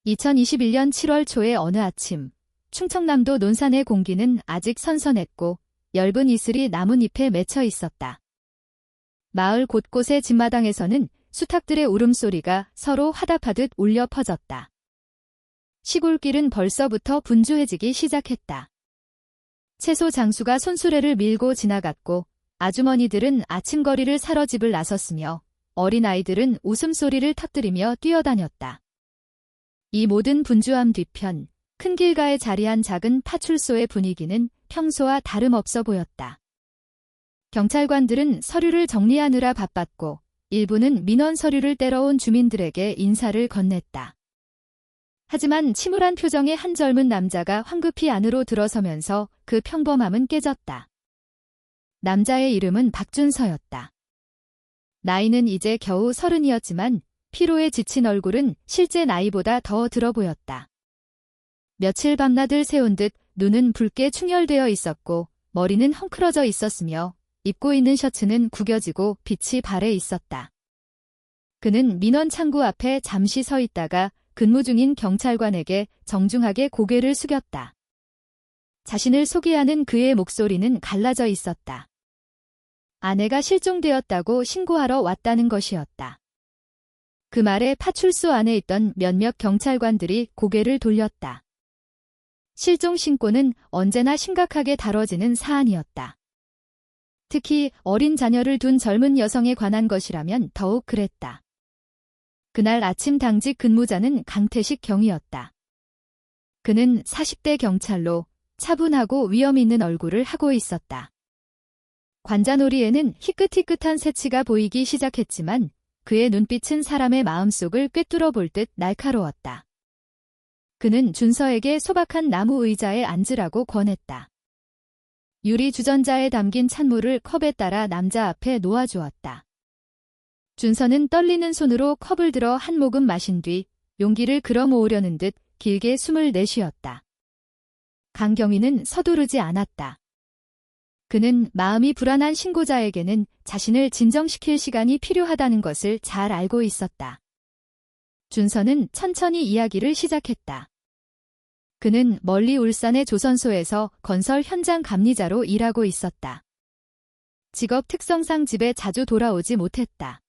2021년 7월 초의 어느 아침, 충청남도 논산의 공기는 아직 선선했고 엷은 이슬이 나뭇잎에 맺혀 있었다. 마을 곳곳의 집마당에서는 수탉들의 울음소리가 서로 화답하듯 울려 퍼졌다. 시골길은 벌써부터 분주해지기 시작했다. 채소 장수가 손수레를 밀고 지나갔고 아주머니들은 아침거리를 사러 집을 나섰으며 어린아이들은 웃음소리를 터뜨리며 뛰어다녔다. 이 모든 분주함 뒤편 큰 길가에 자리한 작은 파출소의 분위기는 평소와 다름없어 보였다. 경찰관들은 서류를 정리하느라 바빴고 일부는 민원 서류를 떼러온 주민들에게 인사를 건넸다. 하지만 침울한 표정의 한 젊은 남자가 황급히 안으로 들어서면서 그 평범함은 깨졌다. 남자의 이름은 박준서였다. 나이는 이제 겨우 30이었지만 피로에 지친 얼굴은 실제 나이보다 더 들어 보였다. 며칠 밤낮을 세운 듯 눈은 붉게 충혈되어 있었고 머리는 헝클어져 있었으며 입고 있는 셔츠는 구겨지고 빛이 발해 있었다. 그는 민원 창구 앞에 잠시 서 있다가 근무 중인 경찰관에게 정중하게 고개를 숙였다. 자신을 소개하는 그의 목소리는 갈라져 있었다. 아내가 실종되었다고 신고하러 왔다는 것이었다. 그 말에 파출소 안에 있던 몇몇 경찰관들이 고개를 돌렸다. 실종 신고는 언제나 심각하게 다뤄지는 사안이었다. 특히 어린 자녀를 둔 젊은 여성에 관한 것이라면 더욱 그랬다. 그날 아침 당직 근무자는 강태식 경위였다. 그는 40대 경찰로 차분하고 위험 있는 얼굴을 하고 있었다. 관자놀이에는 희끗희끗한 새치가 보이기 시작했지만 그의 눈빛은 사람의 마음속을 꿰뚫어 볼 듯 날카로웠다. 그는 준서에게 소박한 나무 의자에 앉으라고 권했다. 유리 주전자에 담긴 찬물을 컵에 따라 남자 앞에 놓아주었다. 준서는 떨리는 손으로 컵을 들어 한 모금 마신 뒤 용기를 끌어모으려는 듯 길게 숨을 내쉬었다. 강경위는 서두르지 않았다. 그는 마음이 불안한 신고자에게는 자신을 진정시킬 시간이 필요하다는 것을 잘 알고 있었다. 준서는 천천히 이야기를 시작했다. 그는 멀리 울산의 조선소에서 건설 현장 감리자로 일하고 있었다. 직업 특성상 집에 자주 돌아오지 못했다.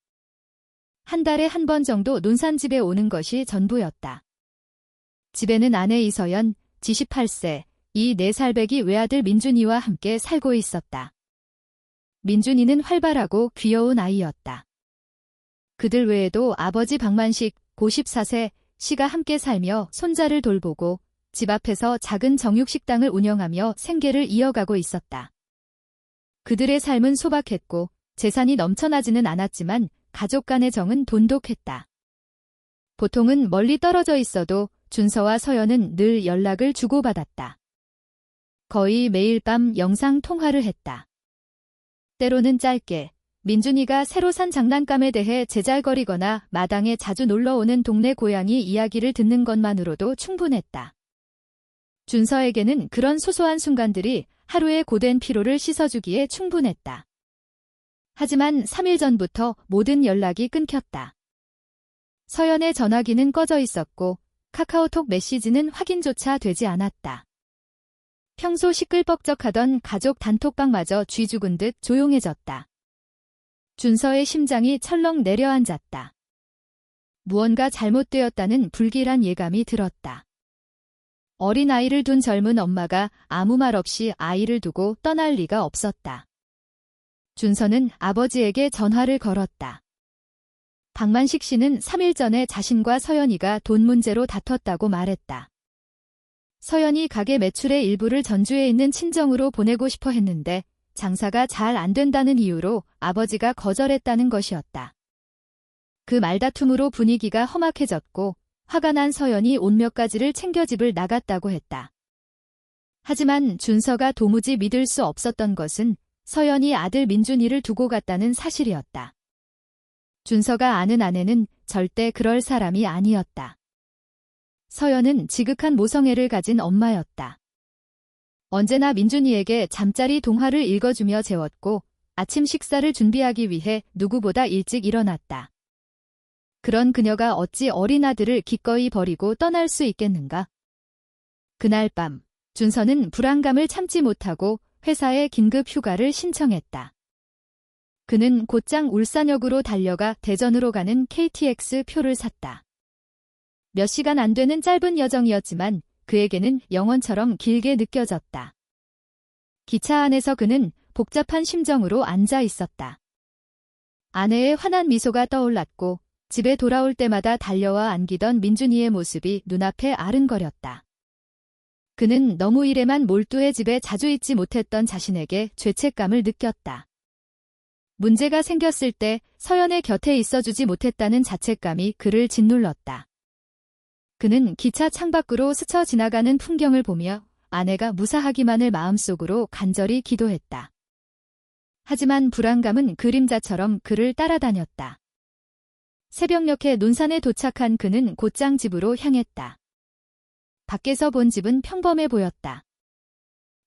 한 달에 한 번 정도 논산집에 오는 것이 전부였다. 집에는 아내 이서연, 지 18세, 이 4살배기 외아들 민준이와 함께 살고 있었다. 민준이는 활발하고 귀여운 아이였다. 그들 외에도 아버지 박만식, 54세, 씨가 함께 살며 손자를 돌보고 집 앞에서 작은 정육식당을 운영하며 생계를 이어가고 있었다. 그들의 삶은 소박했고 재산이 넘쳐나지는 않았지만 가족 간의 정은 돈독했다. 보통은 멀리 떨어져 있어도 준서와 서연은 늘 연락을 주고받았다. 거의 매일 밤 영상 통화를 했다. 때로는 짧게 민준이가 새로 산 장난감에 대해 제잘거리거나 마당에 자주 놀러오는 동네 고양이 이야기를 듣는 것만으로도 충분했다. 준서에게는 그런 소소한 순간들이 하루의 고된 피로를 씻어주기에 충분했다. 하지만 3일 전부터 모든 연락이 끊겼다. 서연의 전화기는 꺼져 있었고 카카오톡 메시지는 확인조차 되지 않았다. 평소 시끌벅적하던 가족 단톡방마저 쥐 죽은 듯 조용해졌다. 준서의 심장이 철렁 내려앉았다. 무언가 잘못되었다는 불길한 예감이 들었다. 어린아이를 둔 젊은 엄마가 아무 말 없이 아이를 두고 떠날 리가 없었다. 준서는 아버지에게 전화를 걸었다. 박만식 씨는 3일 전에 자신과 서연이가 돈 문제로 다퉜다고 말했다. 서연이 가게 매출의 일부를 전주에 있는 친정으로 보내고 싶어 했는데 장사가 잘 안 된다는 이유로 아버지가 거절했다는 것이었다. 그 말다툼으로 분위기가 험악해졌고 화가 난 서연이 옷 몇 가지를 챙겨 집을 나갔다고 했다. 하지만 준서가 도무지 믿을 수 없었던 것은 서연이 아들 민준이를 두고 갔다는 사실이었다. 준서가 아는 아내는 절대 그럴 사람이 아니었다. 서연은 지극한 모성애를 가진 엄마였다. 언제나 민준이에게 잠자리 동화를 읽어주며 재웠고 아침 식사를 준비하기 위해 누구보다 일찍 일어났다. 그런 그녀가 어찌 어린 아들을 기꺼이 버리고 떠날 수 있겠는가? 그날 밤, 준서는 불안감을 참지 못하고 회사에 긴급 휴가를 신청했다. 그는 곧장 울산역으로 달려가 대전으로 가는 KTX 표를 샀다. 몇 시간 안 되는 짧은 여정이었지만 그에게는 영원처럼 길게 느껴졌다. 기차 안에서 그는 복잡한 심정으로 앉아 있었다. 아내의 환한 미소가 떠올랐고 집에 돌아올 때마다 달려와 안기던 민준이의 모습이 눈앞에 아른거렸다. 그는 너무 일에만 몰두해 집에 자주 있지 못했던 자신에게 죄책감을 느꼈다. 문제가 생겼을 때 서연의 곁에 있어주지 못했다는 자책감이 그를 짓눌렀다. 그는 기차 창밖으로 스쳐 지나가는 풍경을 보며 아내가 무사하기만을 마음속으로 간절히 기도했다. 하지만 불안감은 그림자처럼 그를 따라다녔다. 새벽녘에 논산에 도착한 그는 곧장 집으로 향했다. 밖에서 본 집은 평범해 보였다.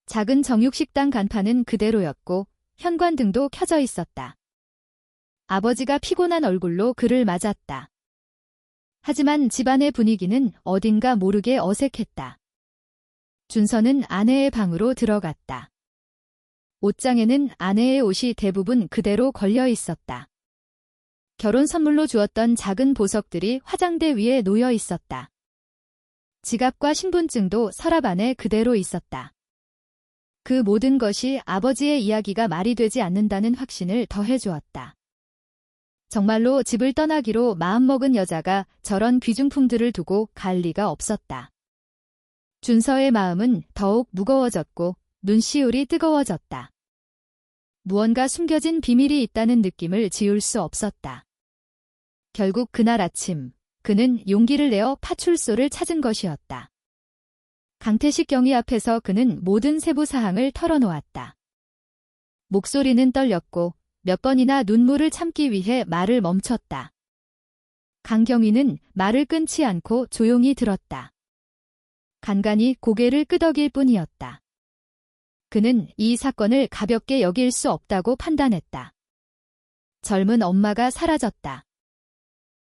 작은 정육식당 간판은 그대로였고 현관등도 켜져 있었다. 아버지가 피곤한 얼굴로 그를 맞았다. 하지만 집안의 분위기는 어딘가 모르게 어색했다. 준서는 아내의 방으로 들어갔다. 옷장에는 아내의 옷이 대부분 그대로 걸려 있었다. 결혼 선물로 주었던 작은 보석들이 화장대 위에 놓여 있었다. 지갑과 신분증도 서랍 안에 그대로 있었다. 그 모든 것이 아버지의 이야기가 말이 되지 않는다는 확신을 더해주었다. 정말로 집을 떠나기로 마음먹은 여자가 저런 귀중품들을 두고 갈 리가 없었다. 준서의 마음은 더욱 무거워졌고 눈시울이 뜨거워졌다. 무언가 숨겨진 비밀이 있다는 느낌을 지울 수 없었다. 결국 그날 아침, 그는 용기를 내어 파출소를 찾은 것이었다. 강태식 경위 앞에서 그는 모든 세부 사항을 털어놓았다. 목소리는 떨렸고 몇 번이나 눈물을 참기 위해 말을 멈췄다. 강경위는 말을 끊지 않고 조용히 들었다. 간간히 고개를 끄덕일 뿐이었다. 그는 이 사건을 가볍게 여길 수 없다고 판단했다. 젊은 엄마가 사라졌다.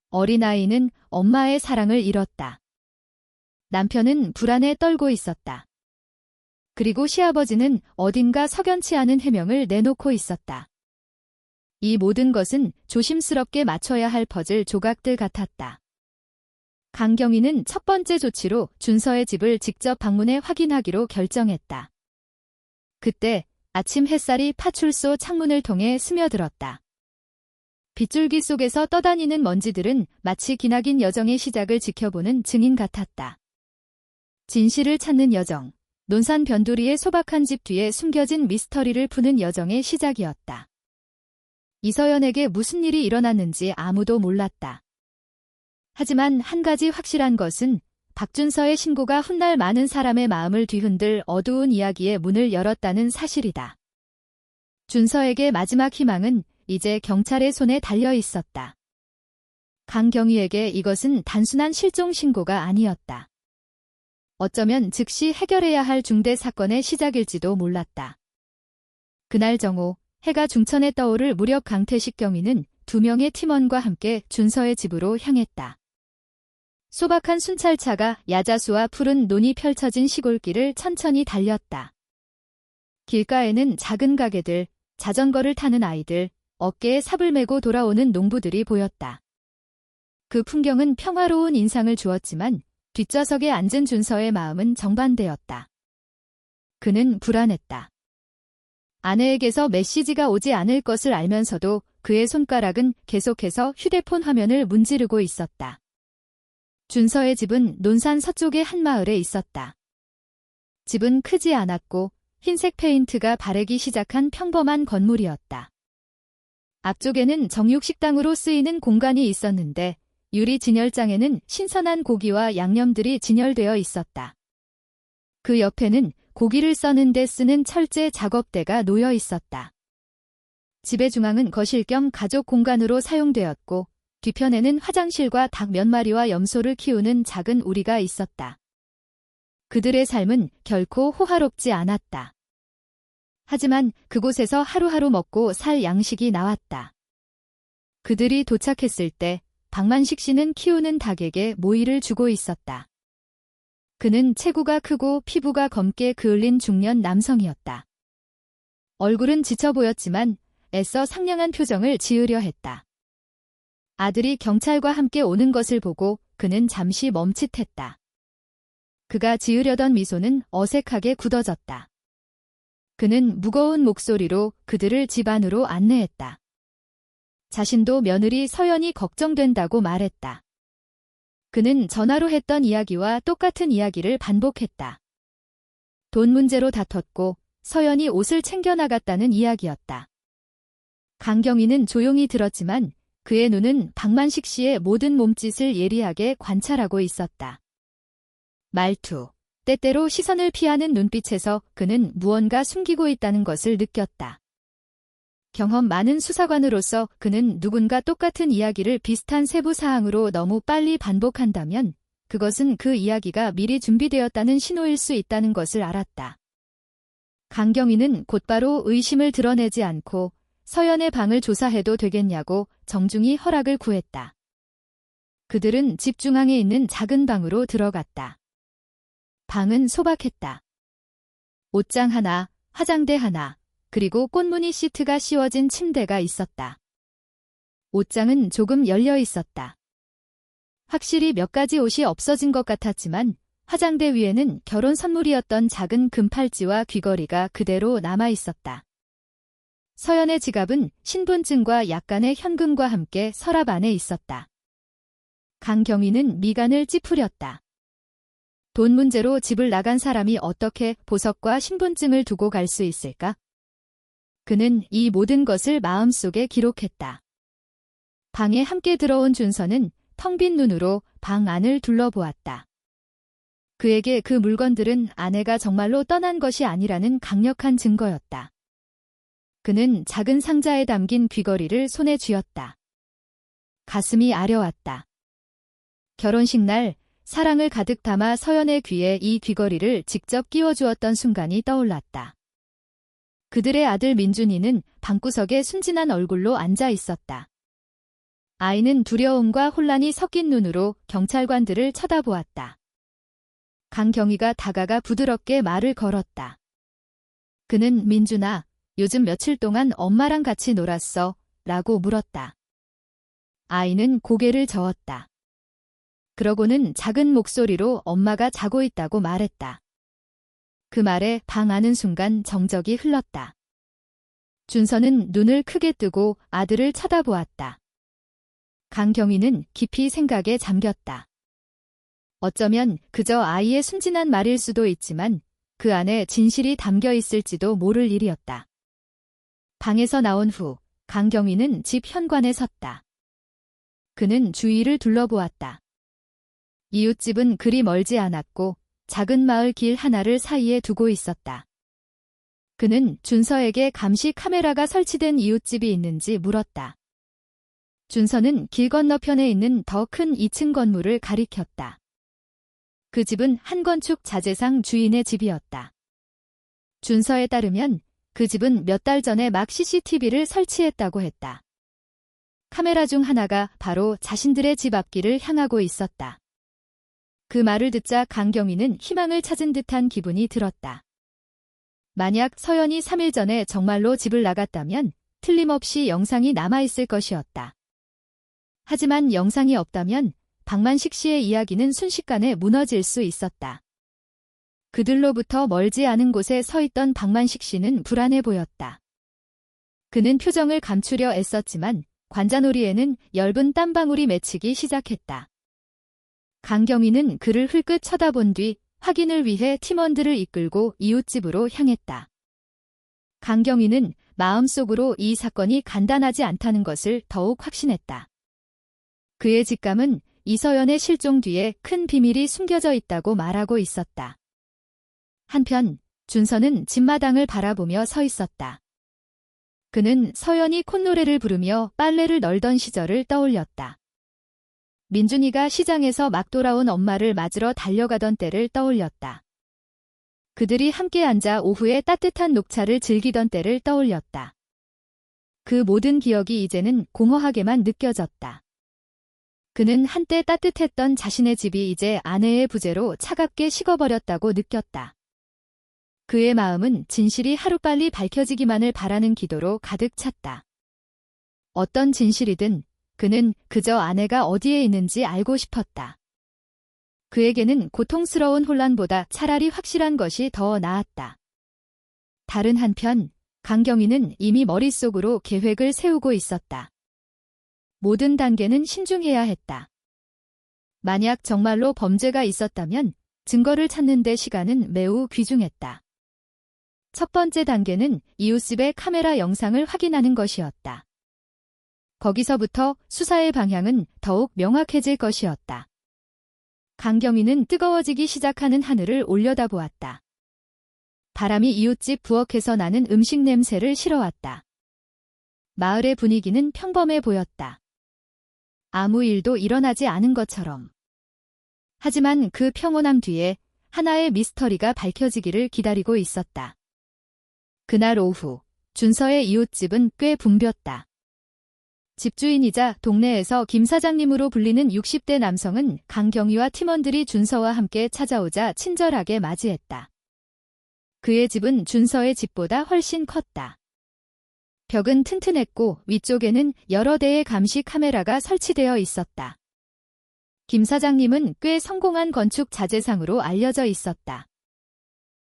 어린아이는 엄마의 사랑을 잃었다. 남편은 불안에 떨고 있었다. 그리고 시아버지는 어딘가 석연치 않은 해명을 내놓고 있었다. 이 모든 것은 조심스럽게 맞춰야 할 퍼즐 조각들 같았다. 강경위는 첫 번째 조치로 준서의 집을 직접 방문해 확인하기로 결정했다. 그때 아침 햇살이 파출소 창문을 통해 스며들었다. 빗줄기 속에서 떠다니는 먼지들은 마치 기나긴 여정의 시작을 지켜보는 증인 같았다. 진실을 찾는 여정, 논산 변두리의 소박한 집 뒤에 숨겨진 미스터리를 푸는 여정의 시작이었다. 이서연에게 무슨 일이 일어났는지 아무도 몰랐다. 하지만 한 가지 확실한 것은 박준서의 신고가 훗날 많은 사람의 마음을 뒤흔들 어두운 이야기의 문을 열었다는 사실이다. 준서에게 마지막 희망은 이제 경찰의 손에 달려 있었다. 강경위에게 이것은 단순한 실종 신고가 아니었다. 어쩌면 즉시 해결해야 할 중대 사건의 시작일지도 몰랐다. 그날 정오, 해가 중천에 떠오를 무렵 강태식 경위는 2명의 팀원과 함께 준서의 집으로 향했다. 소박한 순찰차가 야자수와 푸른 논이 펼쳐진 시골길을 천천히 달렸다. 길가에는 작은 가게들, 자전거를 타는 아이들, 어깨에 삽을 메고 돌아오는 농부들이 보였다. 그 풍경은 평화로운 인상을 주었지만 뒷좌석에 앉은 준서의 마음은 정반대였다. 그는 불안했다. 아내에게서 메시지가 오지 않을 것을 알면서도 그의 손가락은 계속해서 휴대폰 화면을 문지르고 있었다. 준서의 집은 논산 서쪽의 한 마을에 있었다. 집은 크지 않았고 흰색 페인트가 바래기 시작한 평범한 건물이었다. 앞쪽에는 정육식당으로 쓰이는 공간이 있었는데 유리 진열장에는 신선한 고기와 양념들이 진열되어 있었다. 그 옆에는 고기를 써는 데 쓰는 철제 작업대가 놓여 있었다. 집의 중앙은 거실 겸 가족 공간으로 사용되었고 뒤편에는 화장실과 닭 몇 마리와 염소를 키우는 작은 우리가 있었다. 그들의 삶은 결코 호화롭지 않았다. 하지만 그곳에서 하루하루 먹고 살 양식이 나왔다. 그들이 도착했을 때 박만식 씨는 키우는 닭에게 모이를 주고 있었다. 그는 체구가 크고 피부가 검게 그을린 중년 남성이었다. 얼굴은 지쳐 보였지만 애써 상냥한 표정을 지으려 했다. 아들이 경찰과 함께 오는 것을 보고 그는 잠시 멈칫했다. 그가 지으려던 미소는 어색하게 굳어졌다. 그는 무거운 목소리로 그들을 집 안으로 안내했다. 자신도 며느리 서연이 걱정된다고 말했다. 그는 전화로 했던 이야기와 똑같은 이야기를 반복했다. 돈 문제로 다퉜고 서연이 옷을 챙겨나갔다는 이야기였다. 강경희는 조용히 들었지만 그의 눈은 박만식 씨의 모든 몸짓을 예리하게 관찰하고 있었다. 말투, 때때로 시선을 피하는 눈빛에서 그는 무언가 숨기고 있다는 것을 느꼈다. 경험 많은 수사관으로서 그는 누군가 똑같은 이야기를 비슷한 세부 사항으로 너무 빨리 반복한다면 그것은 그 이야기가 미리 준비되었다는 신호일 수 있다는 것을 알았다. 강경희는 곧바로 의심을 드러내지 않고 서연의 방을 조사해도 되겠냐고 정중히 허락을 구했다. 그들은 집 중앙에 있는 작은 방으로 들어갔다. 방은 소박했다. 옷장 하나, 화장대 하나, 그리고 꽃무늬 시트가 씌워진 침대가 있었다. 옷장은 조금 열려 있었다. 확실히 몇 가지 옷이 없어진 것 같았지만 화장대 위에는 결혼 선물이었던 작은 금팔찌와 귀걸이가 그대로 남아 있었다. 서연의 지갑은 신분증과 약간의 현금과 함께 서랍 안에 있었다. 강경희는 미간을 찌푸렸다. 돈 문제로 집을 나간 사람이 어떻게 보석과 신분증을 두고 갈 수 있을까? 그는 이 모든 것을 마음속에 기록했다. 방에 함께 들어온 준서는 텅 빈 눈으로 방 안을 둘러보았다. 그에게 그 물건들은 아내가 정말로 떠난 것이 아니라는 강력한 증거였다. 그는 작은 상자에 담긴 귀걸이를 손에 쥐었다. 가슴이 아려왔다. 결혼식 날 사랑을 가득 담아 서연의 귀에 이 귀걸이를 직접 끼워주었던 순간이 떠올랐다. 그들의 아들 민준이는 방구석에 순진한 얼굴로 앉아 있었다. 아이는 두려움과 혼란이 섞인 눈으로 경찰관들을 쳐다보았다. 강경희가 다가가 부드럽게 말을 걸었다. 그는 민준아, 요즘 며칠 동안 엄마랑 같이 놀았어? 라고 물었다. 아이는 고개를 저었다. 그러고는 작은 목소리로 엄마가 자고 있다고 말했다. 그 말에 방 안은 순간 정적이 흘렀다. 준서는 눈을 크게 뜨고 아들을 쳐다보았다. 강경희는 깊이 생각에 잠겼다. 어쩌면 그저 아이의 순진한 말일 수도 있지만 그 안에 진실이 담겨 있을지도 모를 일이었다. 방에서 나온 후 강경희는 집 현관에 섰다. 그는 주위를 둘러보았다. 이웃집은 그리 멀지 않았고 작은 마을 길 하나를 사이에 두고 있었다. 그는 준서에게 감시 카메라가 설치된 이웃집이 있는지 물었다. 준서는 길 건너편에 있는 더 큰 2층 건물을 가리켰다. 그 집은 한 건축 자재상 주인의 집이었다. 준서에 따르면 그 집은 몇 달 전에 막 CCTV를 설치했다고 했다. 카메라 중 하나가 바로 자신들의 집 앞길을 향하고 있었다. 그 말을 듣자 강경희는 희망을 찾은 듯한 기분이 들었다. 만약 서연이 3일 전에 정말로 집을 나갔다면 틀림없이 영상이 남아있을 것이었다. 하지만 영상이 없다면 박만식 씨의 이야기는 순식간에 무너질 수 있었다. 그들로부터 멀지 않은 곳에 서 있던 박만식 씨는 불안해 보였다. 그는 표정을 감추려 애썼지만 관자놀이에는 엷은 땀방울이 맺히기 시작했다. 강경희는 그를 흘끗 쳐다본 뒤 확인을 위해 팀원들을 이끌고 이웃집으로 향했다. 강경희는 마음속으로 이 사건이 간단하지 않다는 것을 더욱 확신했다. 그의 직감은 이서연의 실종 뒤에 큰 비밀이 숨겨져 있다고 말하고 있었다. 한편 준서는 집마당을 바라보며 서 있었다. 그는 서연이 콧노래를 부르며 빨래를 널던 시절을 떠올렸다. 민준이가 시장에서 막 돌아온 엄마를 맞으러 달려가던 때를 떠올렸다. 그들이 함께 앉아 오후에 따뜻한 녹차를 즐기던 때를 떠올렸다. 그 모든 기억이 이제는 공허하게만 느껴졌다. 그는 한때 따뜻했던 자신의 집이 이제 아내의 부재로 차갑게 식어버렸다고 느꼈다. 그의 마음은 진실이 하루빨리 밝혀지기만을 바라는 기도로 가득 찼다. 어떤 진실이든 그는 그저 아내가 어디에 있는지 알고 싶었다. 그에게는 고통스러운 혼란보다 차라리 확실한 것이 더 나았다. 다른 한편 강경희는 이미 머릿속으로 계획을 세우고 있었다. 모든 단계는 신중해야 했다. 만약 정말로 범죄가 있었다면 증거를 찾는 데 시간은 매우 귀중했다. 첫 번째 단계는 이웃집의 카메라 영상을 확인하는 것이었다. 거기서부터 수사의 방향은 더욱 명확해질 것이었다. 강경희는 뜨거워지기 시작하는 하늘을 올려다보았다. 바람이 이웃집 부엌에서 나는 음식 냄새를 실어왔다. 마을의 분위기는 평범해 보였다. 아무 일도 일어나지 않은 것처럼. 하지만 그 평온함 뒤에 하나의 미스터리가 밝혀지기를 기다리고 있었다. 그날 오후 준서의 이웃집은 꽤 붐볐다. 집주인이자 동네에서 김 사장님으로 불리는 60대 남성은 강경희와 팀원들이 준서와 함께 찾아오자 친절하게 맞이했다. 그의 집은 준서의 집보다 훨씬 컸다. 벽은 튼튼했고 위쪽에는 여러 대의 감시 카메라가 설치되어 있었다. 김 사장님은 꽤 성공한 건축 자재상으로 알려져 있었다.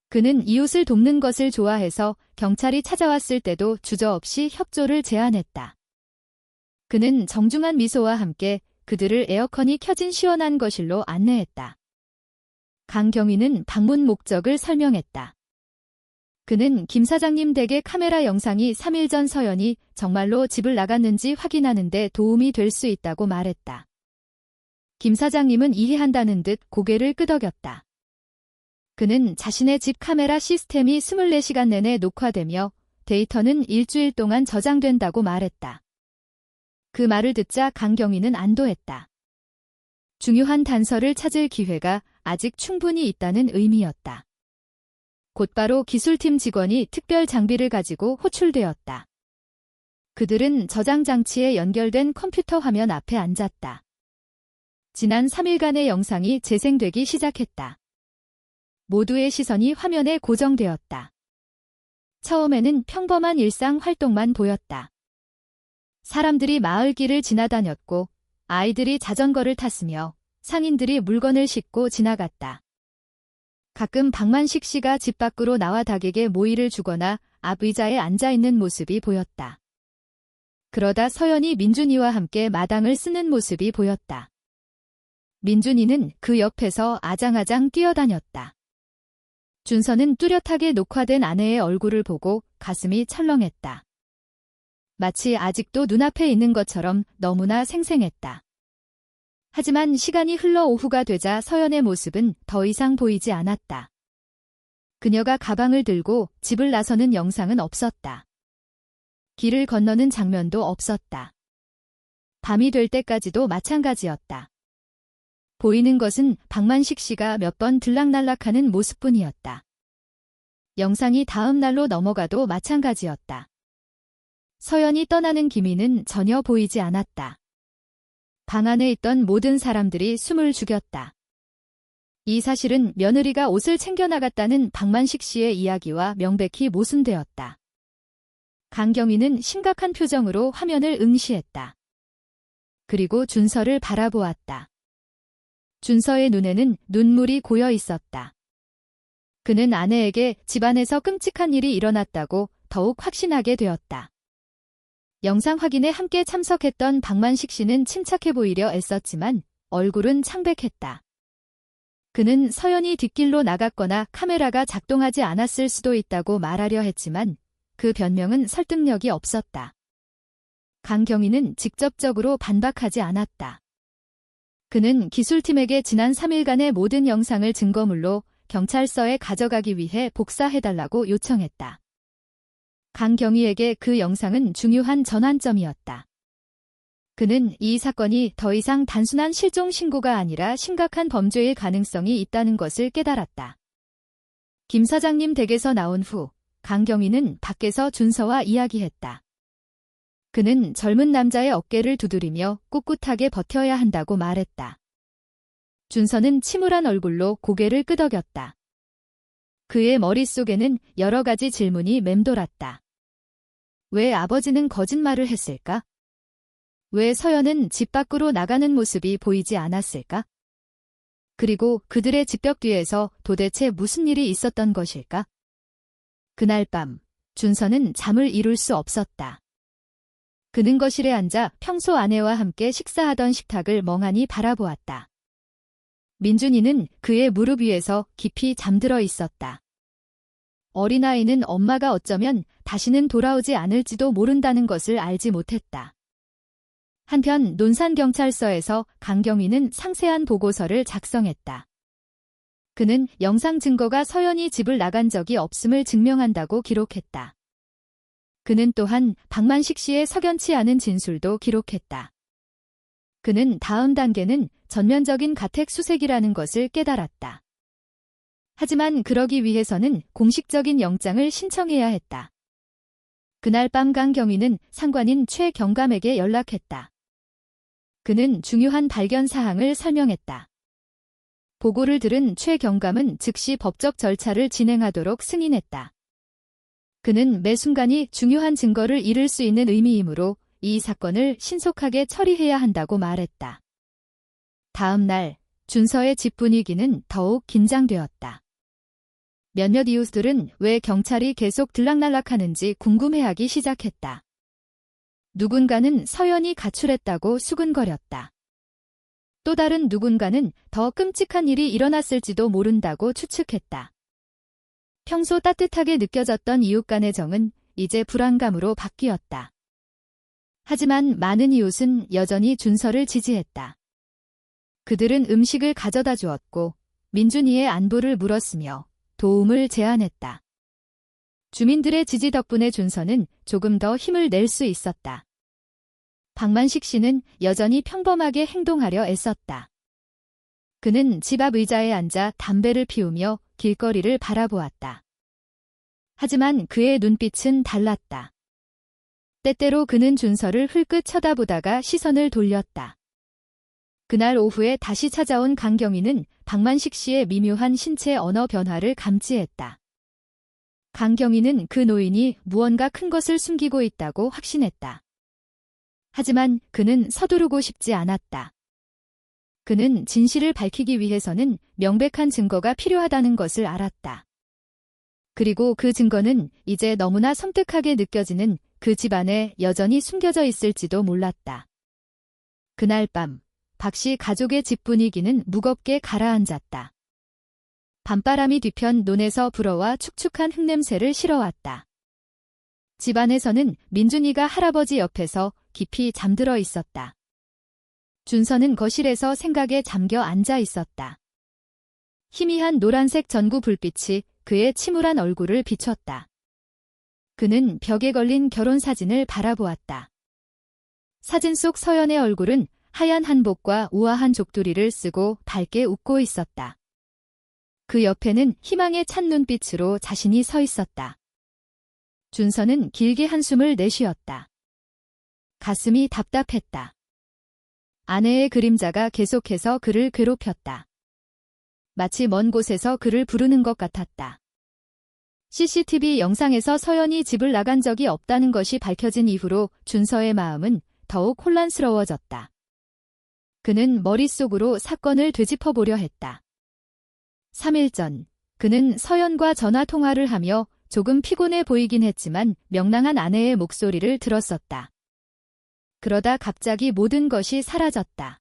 그는 이웃을 돕는 것을 좋아해서 경찰이 찾아왔을 때도 주저없이 협조를 제안했다. 그는 정중한 미소와 함께 그들을 에어컨이 켜진 시원한 거실로 안내했다. 강경희는 방문 목적을 설명했다. 그는 김 사장님 댁의 카메라 영상이 3일 전 서연이 정말로 집을 나갔는지 확인하는 데 도움이 될 수 있다고 말했다. 김 사장님은 이해한다는 듯 고개를 끄덕였다. 그는 자신의 집 카메라 시스템이 24시간 내내 녹화되며 데이터는 일주일 동안 저장된다고 말했다. 그 말을 듣자 강경희는 안도했다. 중요한 단서를 찾을 기회가 아직 충분히 있다는 의미였다. 곧바로 기술팀 직원이 특별 장비를 가지고 호출되었다. 그들은 저장 장치에 연결된 컴퓨터 화면 앞에 앉았다. 지난 3일간의 영상이 재생되기 시작했다. 모두의 시선이 화면에 고정되었다. 처음에는 평범한 일상 활동만 보였다. 사람들이 마을길을 지나다녔고 아이들이 자전거를 탔으며 상인들이 물건을 싣고 지나갔다. 가끔 박만식 씨가 집 밖으로 나와 닭에게 모이를 주거나 앞 의자에 앉아있는 모습이 보였다. 그러다 서연이 민준이와 함께 마당을 쓰는 모습이 보였다. 민준이는 그 옆에서 아장아장 뛰어다녔다. 준서는 뚜렷하게 녹화된 아내의 얼굴을 보고 가슴이 철렁했다. 마치 아직도 눈앞에 있는 것처럼 너무나 생생했다. 하지만 시간이 흘러 오후가 되자 서연의 모습은 더 이상 보이지 않았다. 그녀가 가방을 들고 집을 나서는 영상은 없었다. 길을 건너는 장면도 없었다. 밤이 될 때까지도 마찬가지였다. 보이는 것은 박만식 씨가 몇 번 들락날락하는 모습뿐이었다. 영상이 다음 날로 넘어가도 마찬가지였다. 서연이 떠나는 기미는 전혀 보이지 않았다. 방 안에 있던 모든 사람들이 숨을 죽였다. 이 사실은 며느리가 옷을 챙겨나갔다는 박만식 씨의 이야기와 명백히 모순되었다. 강경희는 심각한 표정으로 화면을 응시했다. 그리고 준서를 바라보았다. 준서의 눈에는 눈물이 고여 있었다. 그는 아내에게 집안에서 끔찍한 일이 일어났다고 더욱 확신하게 되었다. 영상 확인에 함께 참석했던 박만식 씨는 침착해 보이려 애썼지만 얼굴은 창백했다. 그는 서연이 뒷길로 나갔거나 카메라가 작동하지 않았을 수도 있다고 말하려 했지만 그 변명은 설득력이 없었다. 강경희는 직접적으로 반박하지 않았다. 그는 기술팀에게 지난 3일간의 모든 영상을 증거물로 경찰서에 가져가기 위해 복사해달라고 요청했다. 강경희에게 그 영상은 중요한 전환점이었다. 그는 이 사건이 더 이상 단순한 실종 신고가 아니라 심각한 범죄의 가능성이 있다는 것을 깨달았다. 김 사장님 댁에서 나온 후 강경희는 밖에서 준서와 이야기했다. 그는 젊은 남자의 어깨를 두드리며 꿋꿋하게 버텨야 한다고 말했다. 준서는 침울한 얼굴로 고개를 끄덕였다. 그의 머릿속에는 여러 가지 질문이 맴돌았다. 왜 아버지는 거짓말을 했을까? 왜 서연은 집 밖으로 나가는 모습이 보이지 않았을까? 그리고 그들의 집벽 뒤에서 도대체 무슨 일이 있었던 것일까? 그날 밤, 준서는 잠을 이룰 수 없었다. 그는 거실에 앉아 평소 아내와 함께 식사하던 식탁을 멍하니 바라보았다. 민준이는 그의 무릎 위에서 깊이 잠들어 있었다. 어린아이는 엄마가 어쩌면 다시는 돌아오지 않을지도 모른다는 것을 알지 못했다. 한편 논산경찰서에서 강경위는 상세한 보고서를 작성했다. 그는 영상 증거가 서연이 집을 나간 적이 없음을 증명한다고 기록했다. 그는 또한 박만식 씨의 석연치 않은 진술도 기록했다. 그는 다음 단계는 전면적인 가택 수색이라는 것을 깨달았다. 하지만 그러기 위해서는 공식적인 영장을 신청해야 했다. 그날 밤 강경위는 상관인 최 경감에게 연락했다. 그는 중요한 발견 사항을 설명했다. 보고를 들은 최 경감은 즉시 법적 절차를 진행하도록 승인했다. 그는 매 순간이 중요한 증거를 잃을 수 있는 의미이므로 이 사건을 신속하게 처리해야 한다고 말했다. 다음 날, 준서의 집 분위기는 더욱 긴장되었다. 몇몇 이웃들은 왜 경찰이 계속 들락날락하는지 궁금해하기 시작했다. 누군가는 서연이 가출했다고 수근거렸다. 또 다른 누군가는 더 끔찍한 일이 일어났을지도 모른다고 추측했다. 평소 따뜻하게 느껴졌던 이웃 간의 정은 이제 불안감으로 바뀌었다. 하지만 많은 이웃은 여전히 준서를 지지했다. 그들은 음식을 가져다 주었고 민준이의 안부를 물었으며 도움을 제안했다. 주민들의 지지 덕분에 준서는 조금 더 힘을 낼 수 있었다. 박만식 씨는 여전히 평범하게 행동하려 애썼다. 그는 집 앞 의자에 앉아 담배를 피우며 길거리를 바라보았다. 하지만 그의 눈빛은 달랐다. 때때로 그는 준서를 흘끗 쳐다보다가 시선을 돌렸다. 그날 오후에 다시 찾아온 강경위는 박만식 씨의 미묘한 신체 언어 변화를 감지했다. 강경위는 그 노인이 무언가 큰 것을 숨기고 있다고 확신했다. 하지만 그는 서두르고 싶지 않았다. 그는 진실을 밝히기 위해서는 명백한 증거가 필요하다는 것을 알았다. 그리고 그 증거는 이제 너무나 섬뜩하게 느껴지는 그 집안에 여전히 숨겨져 있을지도 몰랐다. 그날 밤, 박씨 가족의 집 분위기는 무겁게 가라앉았다. 밤바람이 뒤편 논에서 불어와 축축한 흙냄새를 실어왔다. 집안에서는 민준이가 할아버지 옆에서 깊이 잠들어 있었다. 준서는 거실에서 생각에 잠겨 앉아 있었다. 희미한 노란색 전구 불빛이 그의 침울한 얼굴을 비췄다. 그는 벽에 걸린 결혼 사진을 바라보았다. 사진 속 서연의 얼굴은 하얀 한복과 우아한 족두리를 쓰고 밝게 웃고 있었다. 그 옆에는 희망에 찬 눈빛으로 자신이 서 있었다. 준서는 길게 한숨을 내쉬었다. 가슴이 답답했다. 아내의 그림자가 계속해서 그를 괴롭혔다. 마치 먼 곳에서 그를 부르는 것 같았다. CCTV 영상에서 서연이 집을 나간 적이 없다는 것이 밝혀진 이후로 준서의 마음은 더욱 혼란스러워졌다. 그는 머릿속으로 사건을 되짚어보려 했다. 3일 전, 그는 서연과 전화 통화를 하며 조금 피곤해 보이긴 했지만 명랑한 아내의 목소리를 들었었다. 그러다 갑자기 모든 것이 사라졌다.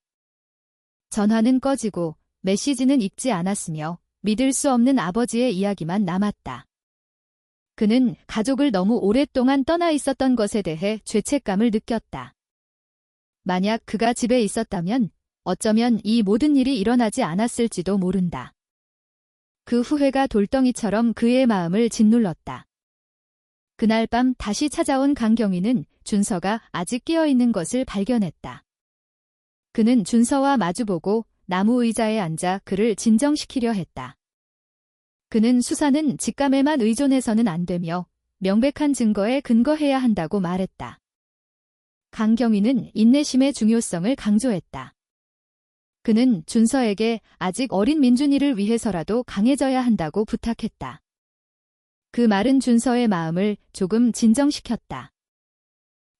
전화는 꺼지고 메시지는 읽지 않았으며 믿을 수 없는 아버지의 이야기만 남았다. 그는 가족을 너무 오랫동안 떠나 있었던 것에 대해 죄책감을 느꼈다. 만약 그가 집에 있었다면 어쩌면 이 모든 일이 일어나지 않았을지도 모른다. 그 후회가 돌덩이처럼 그의 마음을 짓눌렀다. 그날 밤 다시 찾아온 강경위는 준서가 아직 깨어있는 것을 발견했다. 그는 준서와 마주보고 나무 의자에 앉아 그를 진정시키려 했다. 그는 수사는 직감에만 의존해서는 안 되며 명백한 증거에 근거해야 한다고 말했다. 강경위는 인내심의 중요성을 강조했다. 그는 준서에게 아직 어린 민준이를 위해서라도 강해져야 한다고 부탁했다. 그 말은 준서의 마음을 조금 진정시켰다.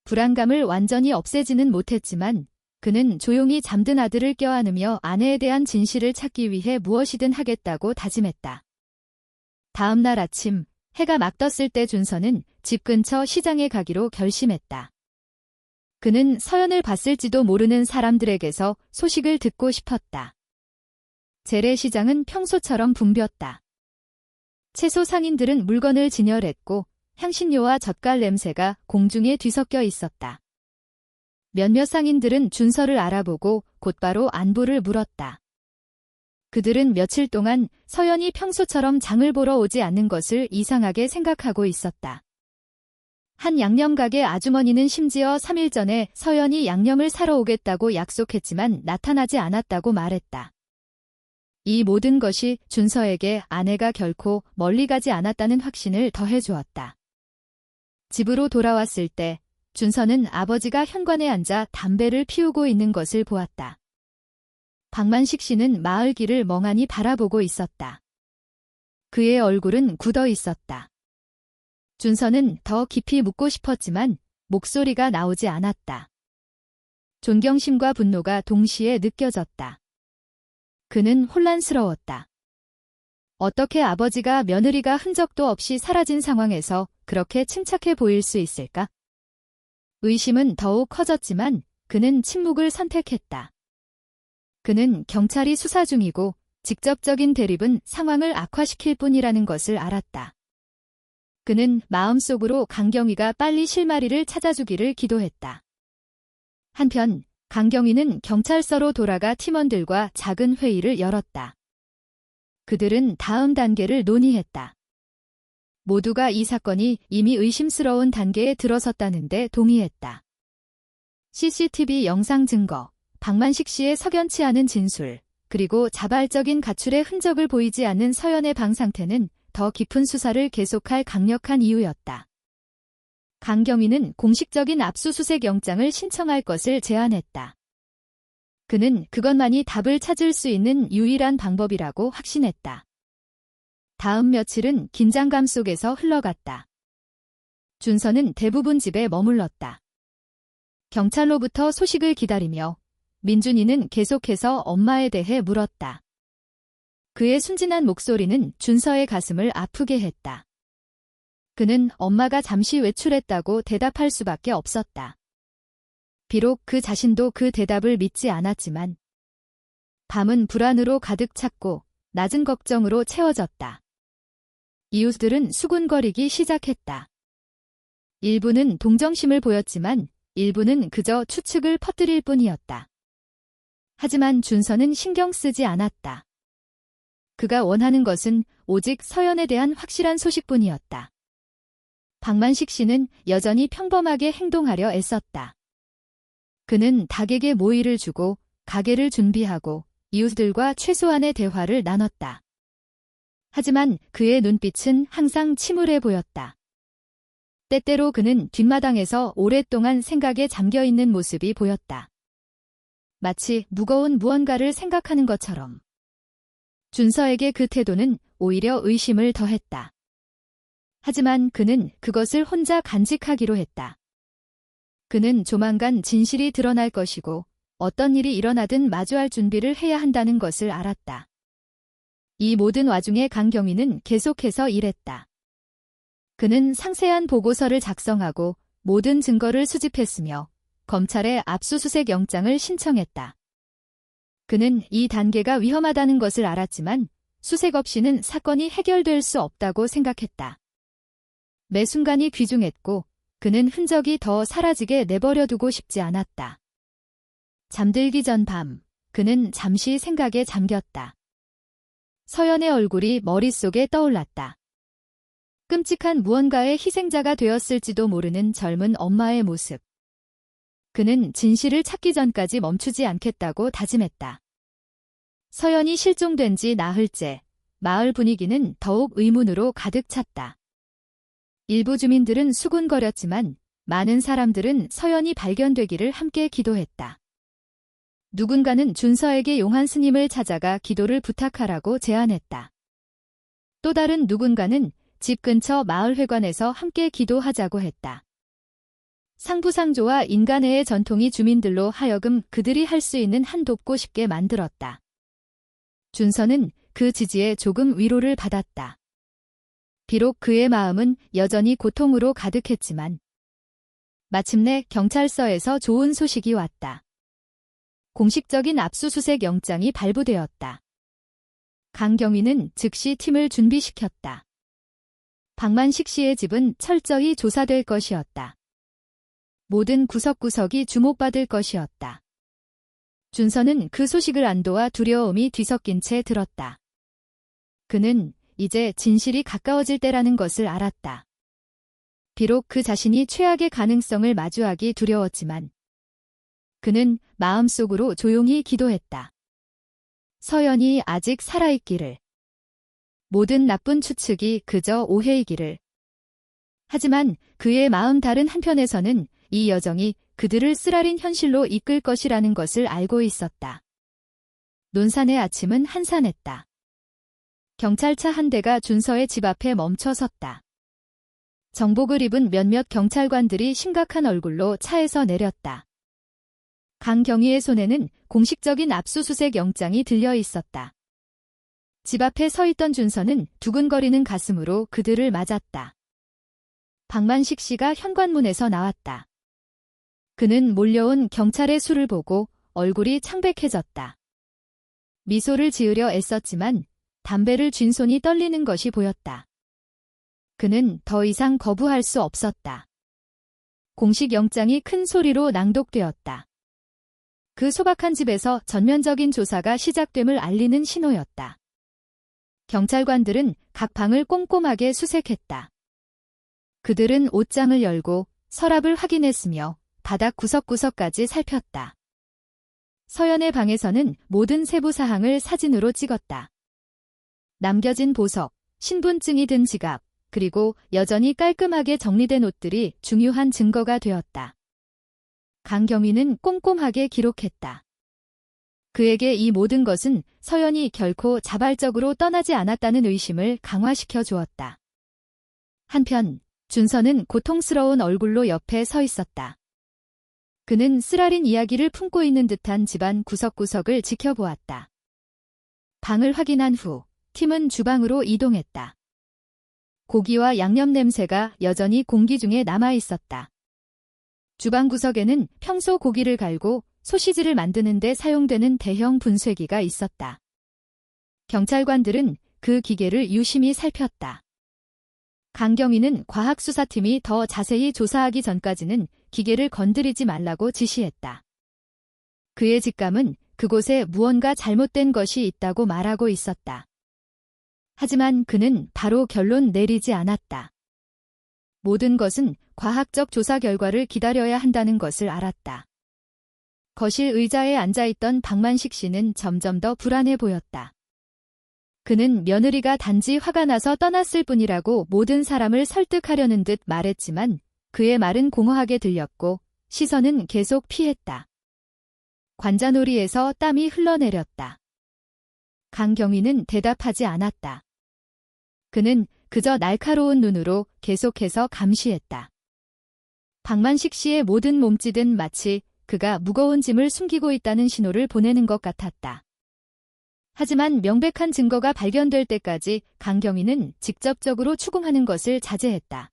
불안감을 완전히 없애지는 못했지만 그는 조용히 잠든 아들을 껴안으며 아내에 대한 진실을 찾기 위해 무엇이든 하겠다고 다짐했다. 다음 날 아침, 해가 막 떴을 때 준서는 집 근처 시장에 가기로 결심했다. 그는 서연을 봤을지도 모르는 사람들에게서 소식을 듣고 싶었다. 재래시장은 평소처럼 붐볐다. 채소 상인들은 물건을 진열했고 향신료와 젓갈 냄새가 공중에 뒤섞여 있었다. 몇몇 상인들은 준서를 알아보고 곧바로 안부를 물었다. 그들은 며칠 동안 서연이 평소처럼 장을 보러 오지 않는 것을 이상하게 생각하고 있었다. 한 양념가게 아주머니는 심지어 3일 전에 서연이 양념을 사러 오겠다고 약속했지만 나타나지 않았다고 말했다. 이 모든 것이 준서에게 아내가 결코 멀리 가지 않았다는 확신을 더해주었다. 집으로 돌아왔을 때 준서는 아버지가 현관에 앉아 담배를 피우고 있는 것을 보았다. 박만식 씨는 마을 길을 멍하니 바라보고 있었다. 그의 얼굴은 굳어 있었다. 준서는 더 깊이 묻고 싶었지만 목소리가 나오지 않았다. 존경심과 분노가 동시에 느껴졌다. 그는 혼란스러웠다. 어떻게 아버지가 며느리가 흔적도 없이 사라진 상황에서 그렇게 침착해 보일 수 있을까? 의심은 더욱 커졌지만 그는 침묵을 선택했다. 그는 경찰이 수사 중이고 직접적인 대립은 상황을 악화시킬 뿐이라는 것을 알았다. 그는 마음속으로 강경위가 빨리 실마리를 찾아주기를 기도했다. 한편 강경위는 경찰서로 돌아가 팀원들과 작은 회의를 열었다. 그들은 다음 단계를 논의했다. 모두가 이 사건이 이미 의심스러운 단계에 들어섰다는데 동의했다. CCTV 영상 증거, 박만식 씨의 석연치 않은 진술, 그리고 자발적인 가출의 흔적을 보이지 않는 서연의 방 상태는 더 깊은 수사를 계속할 강력한 이유였다. 강경위는 공식적인 압수수색 영장을 신청할 것을 제안했다. 그는 그것만이 답을 찾을 수 있는 유일한 방법이라고 확신했다. 다음 며칠은 긴장감 속에서 흘러갔다. 준서는 대부분 집에 머물렀다. 경찰로부터 소식을 기다리며 민준이는 계속해서 엄마에 대해 물었다. 그의 순진한 목소리는 준서의 가슴을 아프게 했다. 그는 엄마가 잠시 외출했다고 대답할 수밖에 없었다. 비록 그 자신도 그 대답을 믿지 않았지만 밤은 불안으로 가득 찼고 낮은 걱정으로 채워졌다. 이웃들은 수군거리기 시작했다. 일부는 동정심을 보였지만 일부는 그저 추측을 퍼뜨릴 뿐이었다. 하지만 준서는 신경 쓰지 않았다. 그가 원하는 것은 오직 서연에 대한 확실한 소식뿐이었다. 박만식 씨는 여전히 평범하게 행동하려 애썼다. 그는 닭에게 모이를 주고 가게를 준비하고 이웃들과 최소한의 대화를 나눴다. 하지만 그의 눈빛은 항상 침울해 보였다. 때때로 그는 뒷마당에서 오랫동안 생각에 잠겨있는 모습이 보였다. 마치 무거운 무언가를 생각하는 것처럼. 준서에게 그 태도는 오히려 의심을 더했다. 하지만 그는 그것을 혼자 간직하기로 했다. 그는 조만간 진실이 드러날 것이고 어떤 일이 일어나든 마주할 준비를 해야 한다는 것을 알았다. 이 모든 와중에 강경위는 계속해서 일했다. 그는 상세한 보고서를 작성하고 모든 증거를 수집했으며 검찰에 압수수색 영장을 신청했다. 그는 이 단계가 위험하다는 것을 알았지만 수색 없이는 사건이 해결될 수 없다고 생각했다. 매 순간이 귀중했고 그는 흔적이 더 사라지게 내버려두고 싶지 않았다. 잠들기 전 밤, 그는 잠시 생각에 잠겼다. 서연의 얼굴이 머릿속에 떠올랐다. 끔찍한 무언가의 희생자가 되었을지도 모르는 젊은 엄마의 모습. 그는 진실을 찾기 전까지 멈추지 않겠다고 다짐했다. 서연이 실종된 지 나흘째, 마을 분위기는 더욱 의문으로 가득 찼다. 일부 주민들은 수군거렸지만 많은 사람들은 서연이 발견되기를 함께 기도했다. 누군가는 준서에게 용한 스님을 찾아가 기도를 부탁하라고 제안했다. 또 다른 누군가는 집 근처 마을회관에서 함께 기도하자고 했다. 상부상조와 인간애의 전통이 주민들로 하여금 그들이 할 수 있는 한 돕고 싶게 만들었다. 준서는 그 지지에 조금 위로를 받았다. 비록 그의 마음은 여전히 고통으로 가득했지만 마침내 경찰서에서 좋은 소식이 왔다. 공식적인 압수수색 영장이 발부되었다. 강경위는 즉시 팀을 준비시켰다. 박만식 씨의 집은 철저히 조사될 것이었다. 모든 구석구석이 주목받을 것이었다. 준서는 그 소식을 안도와 두려움이 뒤섞인 채 들었다. 그는 이제 진실이 가까워질 때라는 것을 알았다. 비록 그 자신이 최악의 가능성을 마주하기 두려웠지만 그는 마음속으로 조용히 기도했다. 서연이 아직 살아있기를. 모든 나쁜 추측이 그저 오해이기를. 하지만 그의 마음 다른 한편에서는 이 여정이 그들을 쓰라린 현실로 이끌 것이라는 것을 알고 있었다. 논산의 아침은 한산했다. 경찰차 한 대가 준서의 집 앞에 멈춰 섰다. 정복을 입은 몇몇 경찰관들이 심각한 얼굴로 차에서 내렸다. 강경위의 손에는 공식적인 압수수색 영장이 들려 있었다. 집 앞에 서 있던 준서는 두근거리는 가슴으로 그들을 맞았다. 박만식 씨가 현관문에서 나왔다. 그는 몰려온 경찰의 수를 보고 얼굴이 창백해졌다. 미소를 지으려 애썼지만 담배를 쥔 손이 떨리는 것이 보였다. 그는 더 이상 거부할 수 없었다. 공식 영장이 큰 소리로 낭독되었다. 그 소박한 집에서 전면적인 조사가 시작됨을 알리는 신호였다. 경찰관들은 각 방을 꼼꼼하게 수색했다. 그들은 옷장을 열고 서랍을 확인했으며 바닥 구석구석까지 살폈다. 서연의 방에서는 모든 세부 사항을 사진으로 찍었다. 남겨진 보석, 신분증이 든 지갑, 그리고 여전히 깔끔하게 정리된 옷들이 중요한 증거가 되었다. 강경위는 꼼꼼하게 기록했다. 그에게 이 모든 것은 서연이 결코 자발적으로 떠나지 않았다는 의심을 강화시켜 주었다. 한편 준서는 고통스러운 얼굴로 옆에 서 있었다. 그는 쓰라린 이야기를 품고 있는 듯한 집안 구석구석을 지켜보았다. 방을 확인한 후 팀은 주방으로 이동했다. 고기와 양념 냄새가 여전히 공기 중에 남아 있었다. 주방 구석에는 평소 고기를 갈고 소시지를 만드는 데 사용되는 대형 분쇄기가 있었다. 경찰관들은 그 기계를 유심히 살폈다. 강경위는 과학수사팀이 더 자세히 조사하기 전까지는 기계를 건드리지 말라고 지시했다. 그의 직감은 그곳에 무언가 잘못된 것이 있다고 말하고 있었다. 하지만 그는 바로 결론 내리지 않았다. 모든 것은 과학적 조사 결과를 기다려야 한다는 것을 알았다. 거실 의자에 앉아있던 박만식 씨는 점점 더 불안해 보였다. 그는 며느리가 단지 화가 나서 떠났을 뿐이라고 모든 사람을 설득하려는 듯 말했지만 그의 말은 공허하게 들렸고 시선은 계속 피했다. 관자놀이에서 땀이 흘러내렸다. 강경위는 대답하지 않았다. 그는 그저 날카로운 눈으로 계속해서 감시했다. 박만식 씨의 모든 몸짓은 마치 그가 무거운 짐을 숨기고 있다는 신호를 보내는 것 같았다. 하지만 명백한 증거가 발견될 때까지 강경위는 직접적으로 추궁하는 것을 자제했다.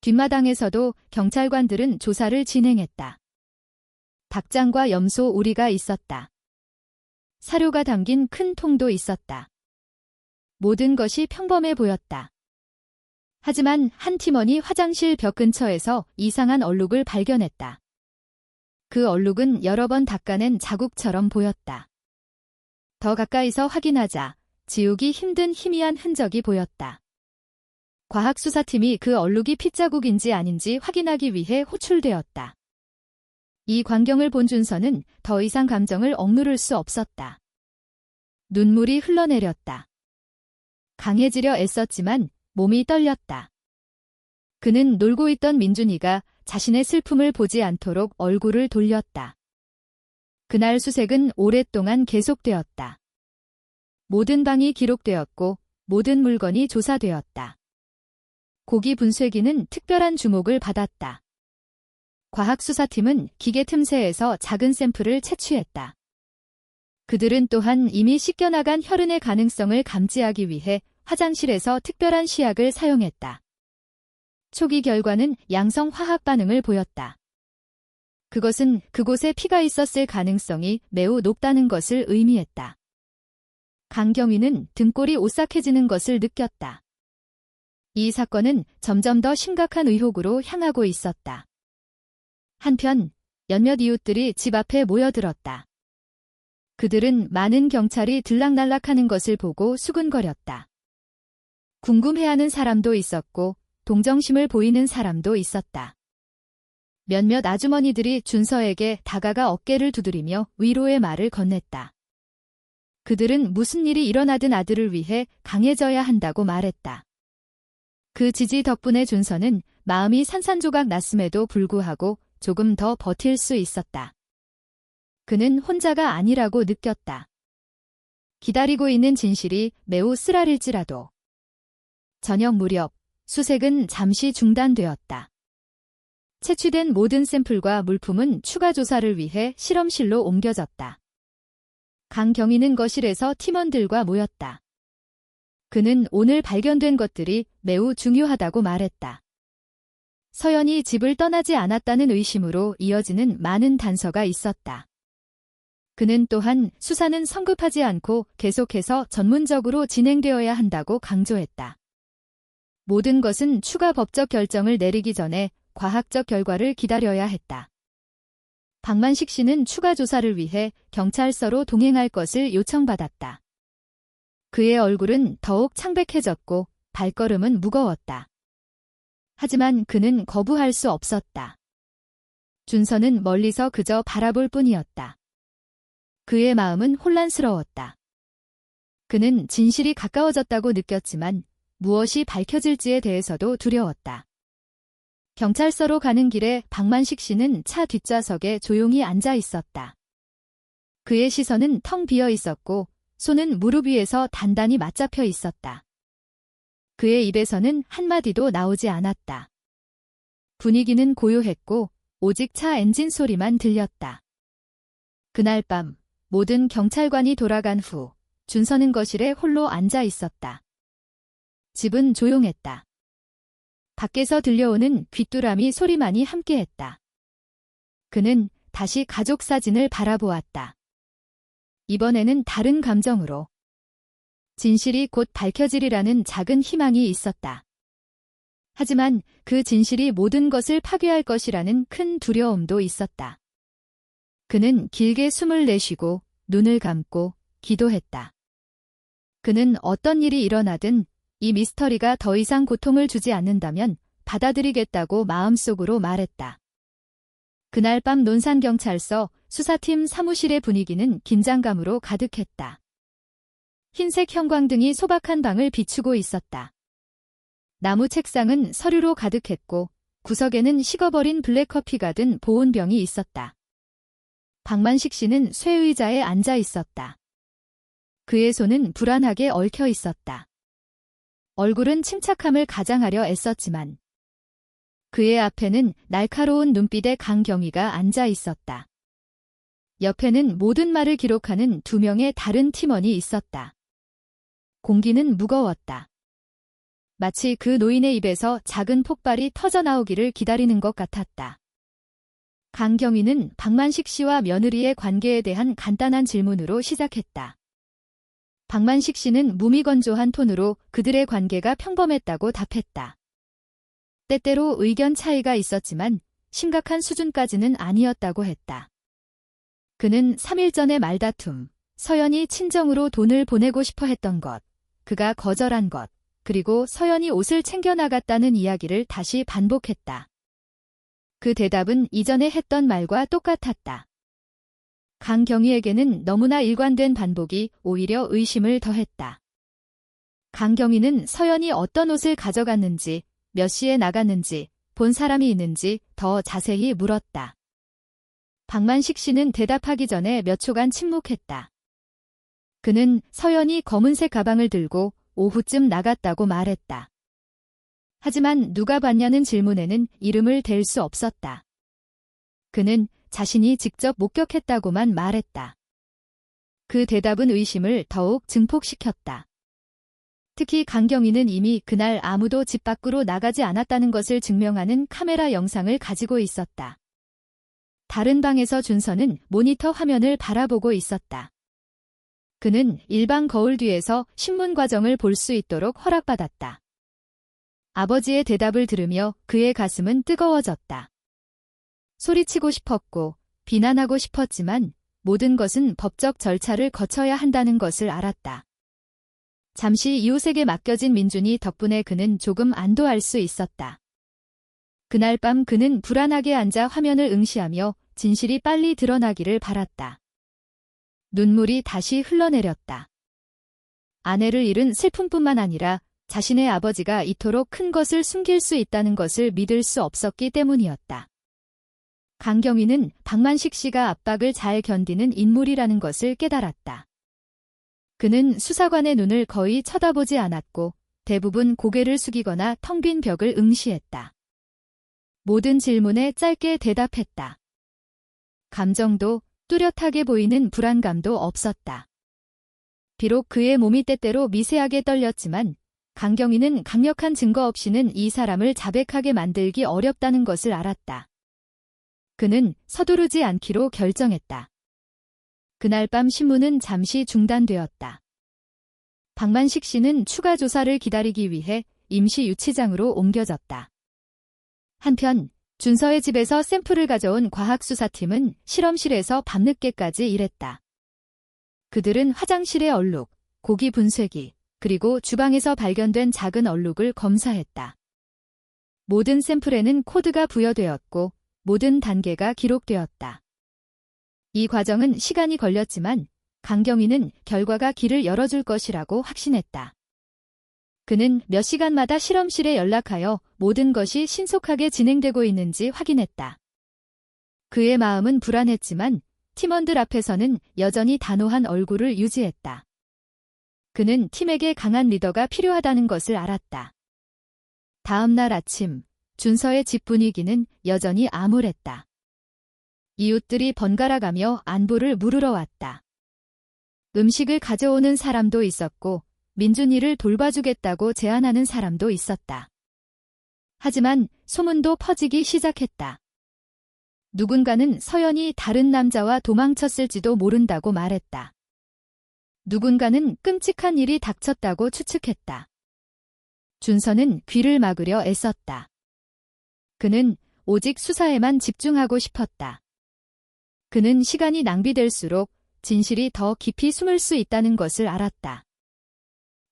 뒷마당에서도 경찰관들은 조사를 진행했다. 닭장과 염소 우리가 있었다. 사료가 담긴 큰 통도 있었다. 모든 것이 평범해 보였다. 하지만 한 팀원이 화장실 벽 근처에서 이상한 얼룩을 발견했다. 그 얼룩은 여러 번 닦아낸 자국처럼 보였다. 더 가까이서 확인하자 지우기 힘든 희미한 흔적이 보였다. 과학수사팀이 그 얼룩이 핏자국인지 아닌지 확인하기 위해 호출되었다. 이 광경을 본 준서는 더 이상 감정을 억누를 수 없었다. 눈물이 흘러내렸다. 강해지려 애썼지만 몸이 떨렸다. 그는 놀고 있던 민준이가 자신의 슬픔을 보지 않도록 얼굴을 돌렸다. 그날 수색은 오랫동안 계속되었다. 모든 방이 기록되었고 모든 물건이 조사되었다. 고기 분쇄기는 특별한 주목을 받았다. 과학수사팀은 기계 틈새에서 작은 샘플을 채취했다. 그들은 또한 이미 씻겨나간 혈흔의 가능성을 감지하기 위해 화장실에서 특별한 시약을 사용했다. 초기 결과는 양성 화학 반응을 보였다. 그것은 그곳에 피가 있었을 가능성이 매우 높다는 것을 의미했다. 강경위는 등골이 오싹해지는 것을 느꼈다. 이 사건은 점점 더 심각한 의혹으로 향하고 있었다. 한편 몇몇 이웃들이 집 앞에 모여들었다. 그들은 많은 경찰이 들락날락하는 것을 보고 수군거렸다. 궁금해하는 사람도 있었고 동정심을 보이는 사람도 있었다. 몇몇 아주머니들이 준서에게 다가가 어깨를 두드리며 위로의 말을 건넸다. 그들은 무슨 일이 일어나든 아들을 위해 강해져야 한다고 말했다. 그 지지 덕분에 준서는 마음이 산산조각 났음에도 불구하고 조금 더 버틸 수 있었다. 그는 혼자가 아니라고 느꼈다. 기다리고 있는 진실이 매우 쓰라릴지라도. 저녁 무렵 수색은 잠시 중단되었다. 채취된 모든 샘플과 물품은 추가 조사를 위해 실험실로 옮겨졌다. 강경위는 거실에서 팀원들과 모였다. 그는 오늘 발견된 것들이 매우 중요하다고 말했다. 서연이 집을 떠나지 않았다는 의심으로 이어지는 많은 단서가 있었다. 그는 또한 수사는 성급하지 않고 계속해서 전문적으로 진행되어야 한다고 강조했다. 모든 것은 추가 법적 결정을 내리기 전에 과학적 결과를 기다려야 했다. 박만식 씨는 추가 조사를 위해 경찰서로 동행할 것을 요청받았다. 그의 얼굴은 더욱 창백해졌고 발걸음은 무거웠다. 하지만 그는 거부할 수 없었다. 준서는 멀리서 그저 바라볼 뿐이었다. 그의 마음은 혼란스러웠다. 그는 진실이 가까워졌다고 느꼈지만 무엇이 밝혀질지에 대해서도 두려웠다. 경찰서로 가는 길에 박만식 씨는 차 뒷좌석에 조용히 앉아 있었다. 그의 시선은 텅 비어 있었고 손은 무릎 위에서 단단히 맞잡혀 있었다. 그의 입에서는 한마디도 나오지 않았다. 분위기는 고요했고 오직 차 엔진 소리만 들렸다. 그날 밤 모든 경찰관이 돌아간 후 준서는 거실에 홀로 앉아 있었다. 집은 조용했다. 밖에서 들려오는 귀뚜라미 소리만이 함께했다. 그는 다시 가족 사진을 바라보았다. 이번에는 다른 감정으로. 진실이 곧 밝혀지리라는 작은 희망이 있었다. 하지만 그 진실이 모든 것을 파괴할 것이라는 큰 두려움도 있었다. 그는 길게 숨을 내쉬고 눈을 감고 기도했다. 그는 어떤 일이 일어나든 이 미스터리가 더 이상 고통을 주지 않는다면 받아들이겠다고 마음속으로 말했다. 그날 밤 논산경찰서 수사팀 사무실의 분위기는 긴장감으로 가득했다. 흰색 형광등이 소박한 방을 비추고 있었다. 나무 책상은 서류로 가득했고 구석에는 식어버린 블랙커피가 든 보온병이 있었다. 박만식 씨는 쇠의자에 앉아 있었다. 그의 손은 불안하게 얽혀 있었다. 얼굴은 침착함을 가장하려 애썼지만 그의 앞에는 날카로운 눈빛의 강경위가 앉아 있었다. 옆에는 모든 말을 기록하는 2명의 다른 팀원이 있었다. 공기는 무거웠다. 마치 그 노인의 입에서 작은 폭발이 터져나오기를 기다리는 것 같았다. 강경위는 박만식 씨와 며느리의 관계에 대한 간단한 질문으로 시작했다. 박만식 씨는 무미건조한 톤으로 그들의 관계가 평범했다고 답했다. 때때로 의견 차이가 있었지만 심각한 수준까지는 아니었다고 했다. 그는 3일 전의 말다툼, 서연이 친정으로 돈을 보내고 싶어 했던 것, 그가 거절한 것, 그리고 서연이 옷을 챙겨나갔다는 이야기를 다시 반복했다. 그 대답은 이전에 했던 말과 똑같았다. 강경위에게는 너무나 일관된 반복이 오히려 의심을 더했다. 강경위는 서연이 어떤 옷을 가져갔는지, 몇 시에 나갔는지, 본 사람이 있는지 더 자세히 물었다. 박만식 씨는 대답하기 전에 몇 초간 침묵했다. 그는 서연이 검은색 가방을 들고 오후쯤 나갔다고 말했다. 하지만 누가 봤냐는 질문에는 이름을 댈 수 없었다. 그는 자신이 직접 목격했다고만 말했다. 그 대답은 의심을 더욱 증폭시켰다. 특히 강경위는 이미 그날 아무도 집 밖으로 나가지 않았다는 것을 증명하는 카메라 영상을 가지고 있었다. 다른 방에서 준서는 모니터 화면을 바라보고 있었다. 그는 일방 거울 뒤에서 신문 과정을 볼 수 있도록 허락받았다. 아버지의 대답을 들으며 그의 가슴은 뜨거워졌다. 소리치고 싶었고 비난하고 싶었지만 모든 것은 법적 절차를 거쳐야 한다는 것을 알았다. 잠시 이웃에게 맡겨진 민준이 덕분에 그는 조금 안도할 수 있었다. 그날 밤 그는 불안하게 앉아 화면을 응시하며 진실이 빨리 드러나기를 바랐다. 눈물이 다시 흘러내렸다. 아내를 잃은 슬픔뿐만 아니라 자신의 아버지가 이토록 큰 것을 숨길 수 있다는 것을 믿을 수 없었기 때문이었다. 강경위는 박만식 씨가 압박을 잘 견디는 인물이라는 것을 깨달았다. 그는 수사관의 눈을 거의 쳐다보지 않았고 대부분 고개를 숙이거나 텅 빈 벽을 응시했다. 모든 질문에 짧게 대답했다. 감정도 뚜렷하게 보이는 불안감도 없었다. 비록 그의 몸이 때때로 미세하게 떨렸지만 강경위는 강력한 증거 없이는 이 사람을 자백하게 만들기 어렵다는 것을 알았다. 그는 서두르지 않기로 결정했다. 그날 밤 신문은 잠시 중단되었다. 박만식 씨는 추가 조사를 기다리기 위해 임시 유치장으로 옮겨졌다. 한편 준서의 집에서 샘플을 가져온 과학수사팀은 실험실에서 밤늦게까지 일했다. 그들은 화장실의 얼룩, 고기 분쇄기, 그리고 주방에서 발견된 작은 얼룩을 검사했다. 모든 샘플에는 코드가 부여되었고 모든 단계가 기록되었다. 이 과정은 시간이 걸렸지만 강경위는 결과가 길을 열어줄 것이라고 확신했다. 그는 몇 시간마다 실험실에 연락하여 모든 것이 신속하게 진행되고 있는지 확인했다. 그의 마음은 불안했지만 팀원들 앞에서는 여전히 단호한 얼굴을 유지했다. 그는 팀에게 강한 리더가 필요하다는 것을 알았다. 다음 날 아침, 준서의 집 분위기는 여전히 암울했다. 이웃들이 번갈아가며 안부를 물으러 왔다. 음식을 가져오는 사람도 있었고 민준이를 돌봐주겠다고 제안하는 사람도 있었다. 하지만 소문도 퍼지기 시작했다. 누군가는 서연이 다른 남자와 도망쳤을지도 모른다고 말했다. 누군가는 끔찍한 일이 닥쳤다고 추측했다. 준서는 귀를 막으려 애썼다. 그는 오직 수사에만 집중하고 싶었다. 그는 시간이 낭비될수록 진실이 더 깊이 숨을 수 있다는 것을 알았다.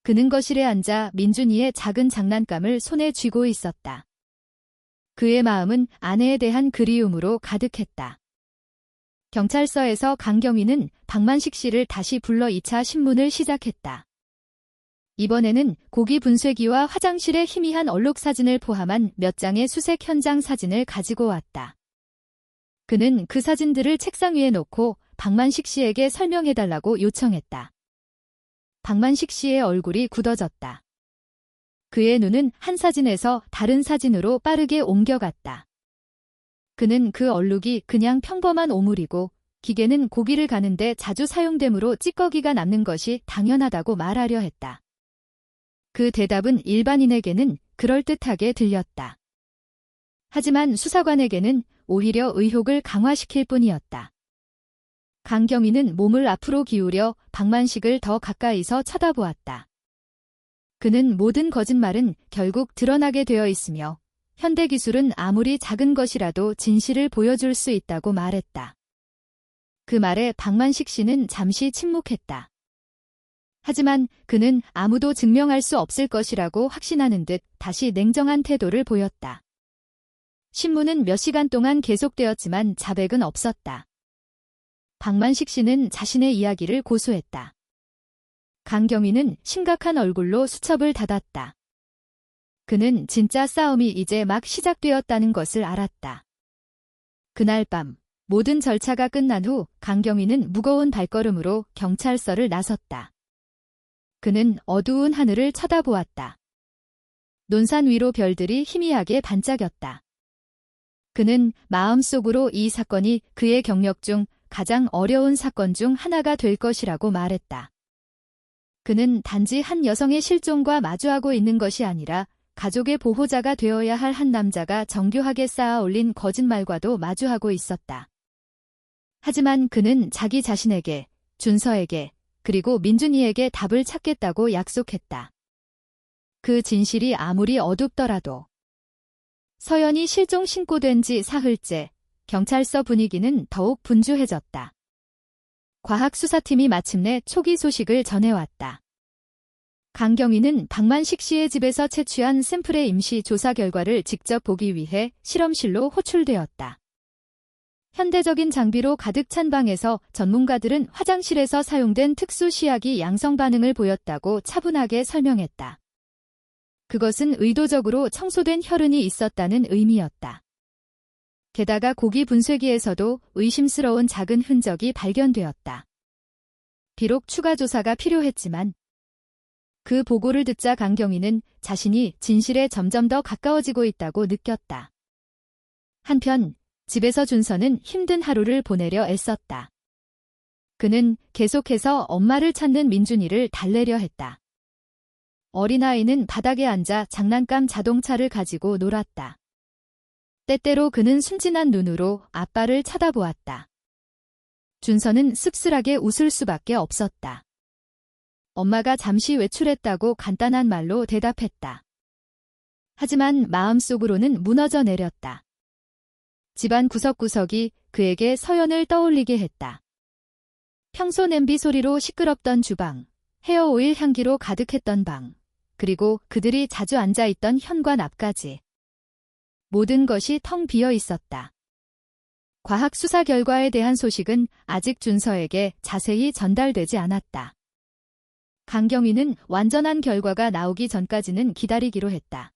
그는 거실에 앉아 민준이의 작은 장난감을 손에 쥐고 있었다. 그의 마음은 아내에 대한 그리움으로 가득했다. 경찰서에서 강경위는 박만식 씨를 다시 불러 2차 신문을 시작했다. 이번에는 고기 분쇄기와 화장실의 희미한 얼룩 사진을 포함한 몇 장의 수색 현장 사진을 가지고 왔다. 그는 그 사진들을 책상 위에 놓고 박만식 씨에게 설명해달라고 요청했다. 박만식 씨의 얼굴이 굳어졌다. 그의 눈은 한 사진에서 다른 사진으로 빠르게 옮겨갔다. 그는 그 얼룩이 그냥 평범한 오물이고 기계는 고기를 가는데 자주 사용되므로 찌꺼기가 남는 것이 당연하다고 말하려 했다. 그 대답은 일반인에게는 그럴듯하게 들렸다. 하지만 수사관에게는 오히려 의혹을 강화시킬 뿐이었다. 강경위는 몸을 앞으로 기울여 박만식을 더 가까이서 쳐다보았다. 그는 모든 거짓말은 결국 드러나게 되어 있으며 현대기술은 아무리 작은 것이라도 진실을 보여줄 수 있다고 말했다. 그 말에 박만식 씨는 잠시 침묵했다. 하지만 그는 아무도 증명할 수 없을 것이라고 확신하는 듯 다시 냉정한 태도를 보였다. 신문은 몇 시간 동안 계속되었지만 자백은 없었다. 박만식 씨는 자신의 이야기를 고수했다. 강경위는 심각한 얼굴로 수첩을 닫았다. 그는 진짜 싸움이 이제 막 시작되었다는 것을 알았다. 그날 밤 모든 절차가 끝난 후 강경위는 무거운 발걸음으로 경찰서를 나섰다. 그는 어두운 하늘을 쳐다보았다. 논산 위로 별들이 희미하게 반짝였다. 그는 마음속으로 이 사건이 그의 경력 중 가장 어려운 사건 중 하나가 될 것이라고 말했다. 그는 단지 한 여성의 실종과 마주하고 있는 것이 아니라 가족의 보호자가 되어야 할 한 남자가 정교하게 쌓아 올린 거짓말과도 마주하고 있었다. 하지만 그는 자기 자신에게, 준서에게, 그리고 민준이에게 답을 찾겠다고 약속했다. 그 진실이 아무리 어둡더라도. 서연이 실종 신고된 지 사흘째, 경찰서 분위기는 더욱 분주해졌다. 과학수사팀이 마침내 초기 소식을 전해왔다. 강경위는 박만식 씨의 집에서 채취한 샘플의 임시 조사 결과를 직접 보기 위해 실험실로 호출되었다. 현대적인 장비로 가득 찬 방에서 전문가들은 화장실에서 사용된 특수 시약이 양성 반응을 보였다고 차분하게 설명했다. 그것은 의도적으로 청소된 혈흔이 있었다는 의미였다. 게다가 고기 분쇄기에서도 의심스러운 작은 흔적이 발견되었다. 비록 추가 조사가 필요했지만 그 보고를 듣자 강경위는 자신이 진실에 점점 더 가까워지고 있다고 느꼈다. 한편 집에서 준서는 힘든 하루를 보내려 애썼다. 그는 계속해서 엄마를 찾는 민준이를 달래려 했다. 어린아이는 바닥에 앉아 장난감 자동차를 가지고 놀았다. 때때로 그는 순진한 눈으로 아빠를 쳐다보았다. 준서는 씁쓸하게 웃을 수밖에 없었다. 엄마가 잠시 외출했다고 간단한 말로 대답했다. 하지만 마음속으로는 무너져 내렸다. 집안 구석구석이 그에게 서연을 떠올리게 했다. 평소 냄비 소리로 시끄럽던 주방, 헤어오일 향기로 가득했던 방, 그리고 그들이 자주 앉아있던 현관 앞까지. 모든 것이 텅 비어 있었다. 과학 수사 결과에 대한 소식은 아직 준서에게 자세히 전달되지 않았다. 강경위는 완전한 결과가 나오기 전까지는 기다리기로 했다.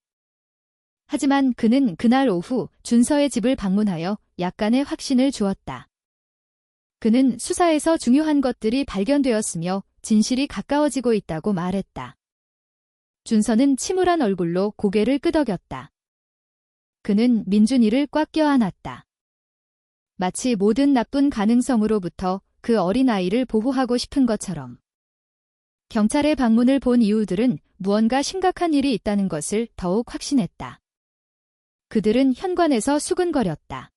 하지만 그는 그날 오후 준서의 집을 방문하여 약간의 확신을 주었다. 그는 수사에서 중요한 것들이 발견되었으며 진실이 가까워지고 있다고 말했다. 준서는 침울한 얼굴로 고개를 끄덕였다. 그는 민준이를 꽉 껴안았다. 마치 모든 나쁜 가능성으로부터 그 어린아이를 보호하고 싶은 것처럼. 경찰의 방문을 본 이유들은 무언가 심각한 일이 있다는 것을 더욱 확신했다. 그들은 현관에서 수근거렸다.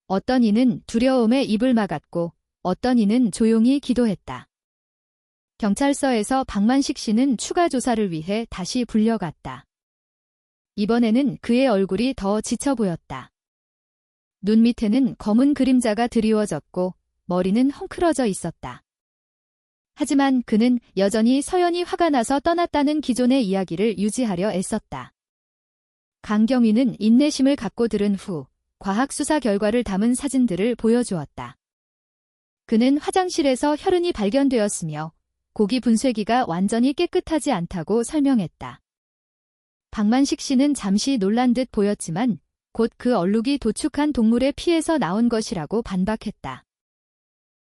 어떤 이는 두려움에 입을 막았고 어떤 이는 조용히 기도했다. 경찰서에서 박만식 씨는 추가 조사를 위해 다시 불려갔다. 이번에는 그의 얼굴이 더 지쳐 보였다. 눈 밑에는 검은 그림자가 드리워졌고 머리는 헝클어져 있었다. 하지만 그는 여전히 서연이 화가 나서 떠났다는 기존의 이야기를 유지하려 애썼다. 강경위는 인내심을 갖고 들은 후 과학수사 결과를 담은 사진들을 보여주었다. 그는 화장실에서 혈흔이 발견되었으며 고기 분쇄기가 완전히 깨끗하지 않다고 설명했다. 박만식 씨는 잠시 놀란 듯 보였지만 곧 그 얼룩이 도축한 동물의 피에서 나온 것이라고 반박했다.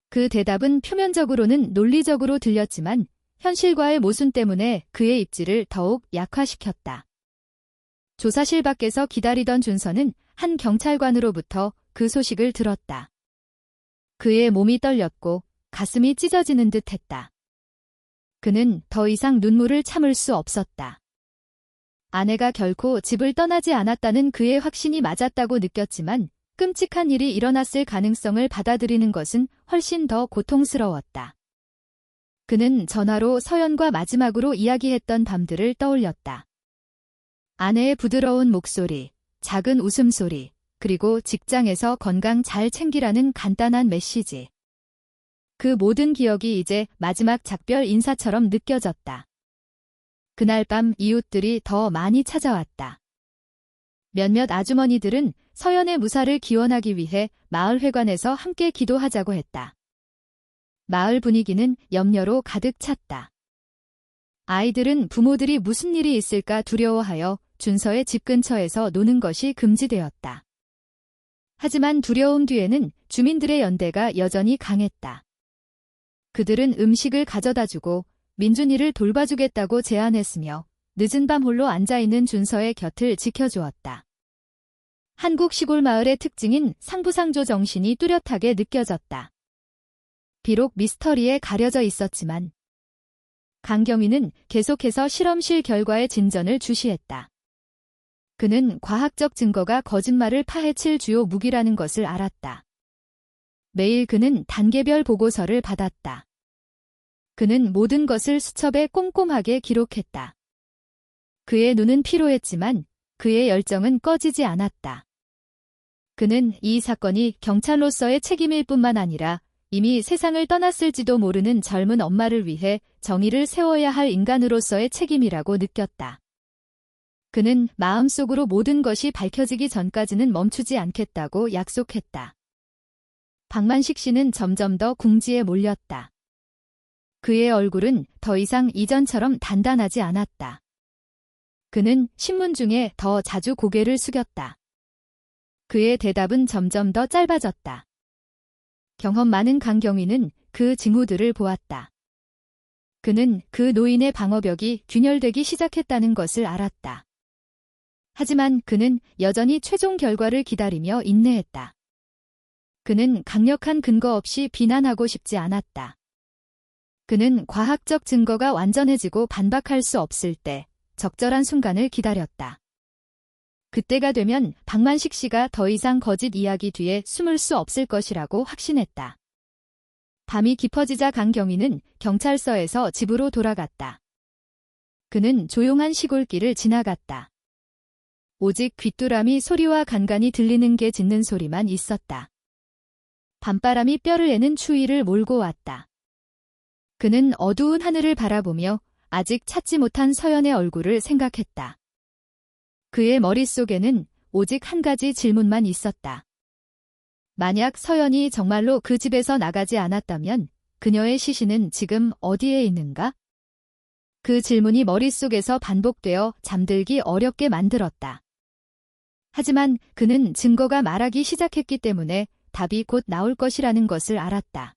그 대답은 표면적으로는 논리적으로 들렸지만 현실과의 모순 때문에 그의 입지를 더욱 약화시켰다. 조사실 밖에서 기다리던 준서는 한 경찰관으로부터 그 소식을 들었다. 그의 몸이 떨렸고 가슴이 찢어지는 듯 했다. 그는 더 이상 눈물을 참을 수 없었다. 아내가 결코 집을 떠나지 않았다는 그의 확신이 맞았다고 느꼈지만 끔찍한 일이 일어났을 가능성을 받아들이는 것은 훨씬 더 고통스러웠다. 그는 전화로 서연과 마지막으로 이야기했던 밤들을 떠올렸다. 아내의 부드러운 목소리, 작은 웃음소리, 그리고 직장에서 건강 잘 챙기라는 간단한 메시지. 그 모든 기억이 이제 마지막 작별 인사처럼 느껴졌다. 그날 밤 이웃들이 더 많이 찾아왔다. 몇몇 아주머니들은 서연의 무사를 기원하기 위해 마을회관에서 함께 기도하자고 했다. 마을 분위기는 염려로 가득 찼다. 아이들은 부모들이 무슨 일이 있을까 두려워하여 준서의 집 근처에서 노는 것이 금지되었다. 하지만 두려움 뒤에는 주민들의 연대가 여전히 강했다. 그들은 음식을 가져다주고 민준이를 돌봐주겠다고 제안했으며 늦은 밤 홀로 앉아있는 준서의 곁을 지켜주었다. 한국 시골 마을의 특징인 상부상조 정신이 뚜렷하게 느껴졌다. 비록 미스터리에 가려져 있었지만 강경위는 계속해서 실험실 결과의 진전을 주시했다. 그는 과학적 증거가 거짓말을 파헤칠 주요 무기라는 것을 알았다. 매일 그는 단계별 보고서를 받았다. 그는 모든 것을 수첩에 꼼꼼하게 기록했다. 그의 눈은 피로했지만 그의 열정은 꺼지지 않았다. 그는 이 사건이 경찰로서의 책임일 뿐만 아니라 이미 세상을 떠났을지도 모르는 젊은 엄마를 위해 정의를 세워야 할 인간으로서의 책임이라고 느꼈다. 그는 마음속으로 모든 것이 밝혀지기 전까지는 멈추지 않겠다고 약속했다. 박만식 씨는 점점 더 궁지에 몰렸다. 그의 얼굴은 더 이상 이전처럼 단단하지 않았다. 그는 신문 중에 더 자주 고개를 숙였다. 그의 대답은 점점 더 짧아졌다. 경험 많은 강경위는 그 징후들을 보았다. 그는 그 노인의 방어벽이 균열되기 시작했다는 것을 알았다. 하지만 그는 여전히 최종 결과를 기다리며 인내했다. 그는 강력한 근거 없이 비난하고 싶지 않았다. 그는 과학적 증거가 완전해지고 반박할 수 없을 때 적절한 순간을 기다렸다. 그때가 되면 박만식 씨가 더 이상 거짓 이야기 뒤에 숨을 수 없을 것이라고 확신했다. 밤이 깊어지자 강경위는 경찰서에서 집으로 돌아갔다. 그는 조용한 시골길을 지나갔다. 오직 귀뚜라미 소리와 간간이 들리는 개 짖는 소리만 있었다. 밤바람이 뼈를 애는 추위를 몰고 왔다. 그는 어두운 하늘을 바라보며 아직 찾지 못한 서연의 얼굴을 생각했다. 그의 머릿속에는 오직 한 가지 질문만 있었다. 만약 서연이 정말로 그 집에서 나가지 않았다면 그녀의 시신은 지금 어디에 있는가? 그 질문이 머릿속에서 반복되어 잠들기 어렵게 만들었다. 하지만 그는 증거가 말하기 시작했기 때문에 답이 곧 나올 것이라는 것을 알았다.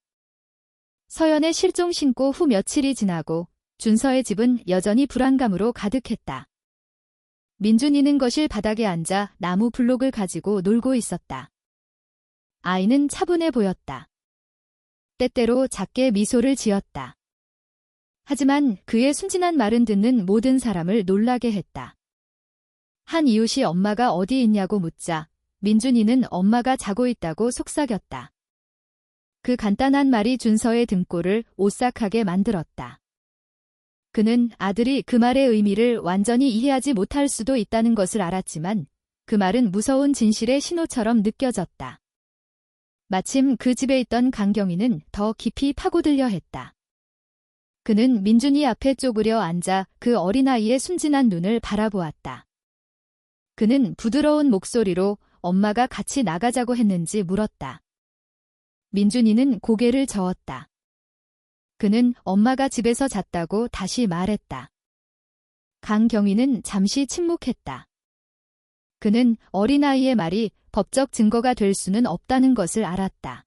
서연의 실종 신고 후 며칠이 지나고 준서의 집은 여전히 불안감으로 가득했다. 민준이는 거실 바닥에 앉아 나무 블록을 가지고 놀고 있었다. 아이는 차분해 보였다. 때때로 작게 미소를 지었다. 하지만 그의 순진한 말은 듣는 모든 사람을 놀라게 했다. 한 이웃이 엄마가 어디 있냐고 묻자 민준이는 엄마가 자고 있다고 속삭였다. 그 간단한 말이 준서의 등골을 오싹하게 만들었다. 그는 아들이 그 말의 의미를 완전히 이해하지 못할 수도 있다는 것을 알았지만 그 말은 무서운 진실의 신호처럼 느껴졌다. 마침 그 집에 있던 강경위는 더 깊이 파고들려 했다. 그는 민준이 앞에 쪼그려 앉아 그 어린아이의 순진한 눈을 바라보았다. 그는 부드러운 목소리로 엄마가 같이 나가자고 했는지 물었다. 민준이는 고개를 저었다. 그는 엄마가 집에서 잤다고 다시 말했다. 강경위는 잠시 침묵했다. 그는 어린아이의 말이 법적 증거가 될 수는 없다는 것을 알았다.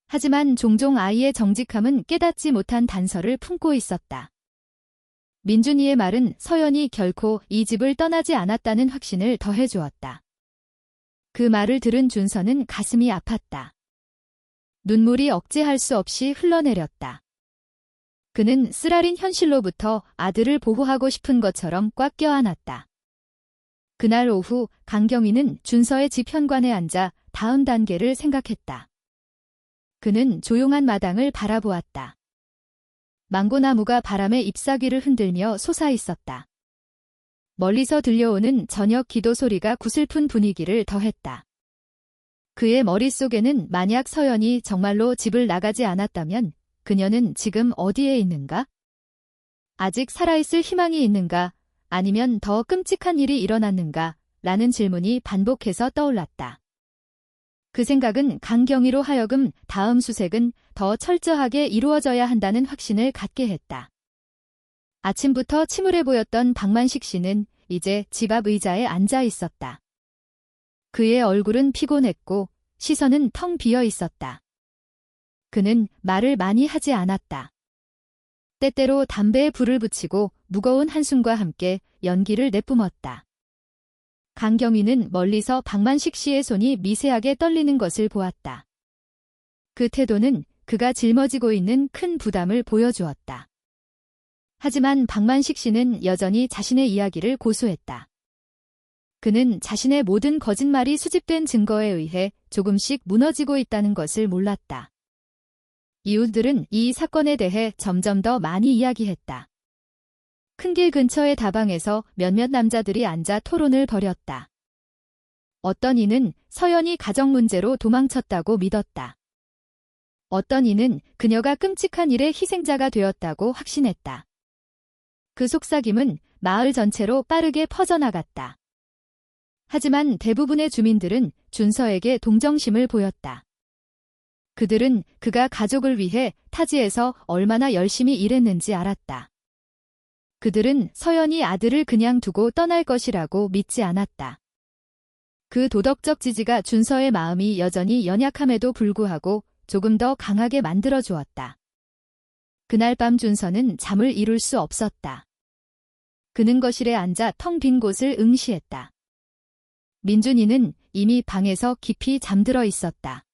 하지만 종종 아이의 정직함은 깨닫지 못한 단서를 품고 있었다. 민준이의 말은 서연이 결코 이 집을 떠나지 않았다는 확신을 더해주었다. 그 말을 들은 준서는 가슴이 아팠다. 눈물이 억제할 수 없이 흘러내렸다. 그는 쓰라린 현실로부터 아들을 보호하고 싶은 것처럼 꽉 껴안았다. 그날 오후 강경위는 준서의 집 현관에 앉아 다음 단계를 생각했다. 그는 조용한 마당을 바라보았다. 망고나무가 바람에 잎사귀를 흔들며 솟아있었다. 멀리서 들려오는 저녁 기도 소리가 구슬픈 분위기를 더했다. 그의 머릿속에는 만약 서연이 정말로 집을 나가지 않았다면 그녀는 지금 어디에 있는가? 아직 살아있을 희망이 있는가? 아니면 더 끔찍한 일이 일어났는가? 라는 질문이 반복해서 떠올랐다. 그 생각은 강경위로 하여금 다음 수색은 더 철저하게 이루어져야 한다는 확신을 갖게 했다. 아침부터 침울해 보였던 박만식 씨는 이제 집 앞 의자에 앉아 있었다. 그의 얼굴은 피곤했고 시선은 텅 비어 있었다. 그는 말을 많이 하지 않았다. 때때로 담배에 불을 붙이고 무거운 한숨과 함께 연기를 내뿜었다. 강경위는 멀리서 박만식 씨의 손이 미세하게 떨리는 것을 보았다. 그 태도는 그가 짊어지고 있는 큰 부담을 보여주었다. 하지만 박만식 씨는 여전히 자신의 이야기를 고수했다. 그는 자신의 모든 거짓말이 수집된 증거에 의해 조금씩 무너지고 있다는 것을 몰랐다. 이웃들은 이 사건에 대해 점점 더 많이 이야기했다. 큰 길 근처의 다방에서 몇몇 남자들이 앉아 토론을 벌였다. 어떤 이는 서연이 가정 문제로 도망쳤다고 믿었다. 어떤 이는 그녀가 끔찍한 일의 희생자가 되었다고 확신했다. 그 속삭임은 마을 전체로 빠르게 퍼져나갔다. 하지만 대부분의 주민들은 준서에게 동정심을 보였다. 그들은 그가 가족을 위해 타지에서 얼마나 열심히 일했는지 알았다. 그들은 서연이 아들을 그냥 두고 떠날 것이라고 믿지 않았다. 그 도덕적 지지가 준서의 마음이 여전히 연약함에도 불구하고 조금 더 강하게 만들어 주었다. 그날 밤 준서는 잠을 이룰 수 없었다. 그는 거실에 앉아 텅 빈 곳을 응시했다. 민준이는 이미 방에서 깊이 잠들어 있었다.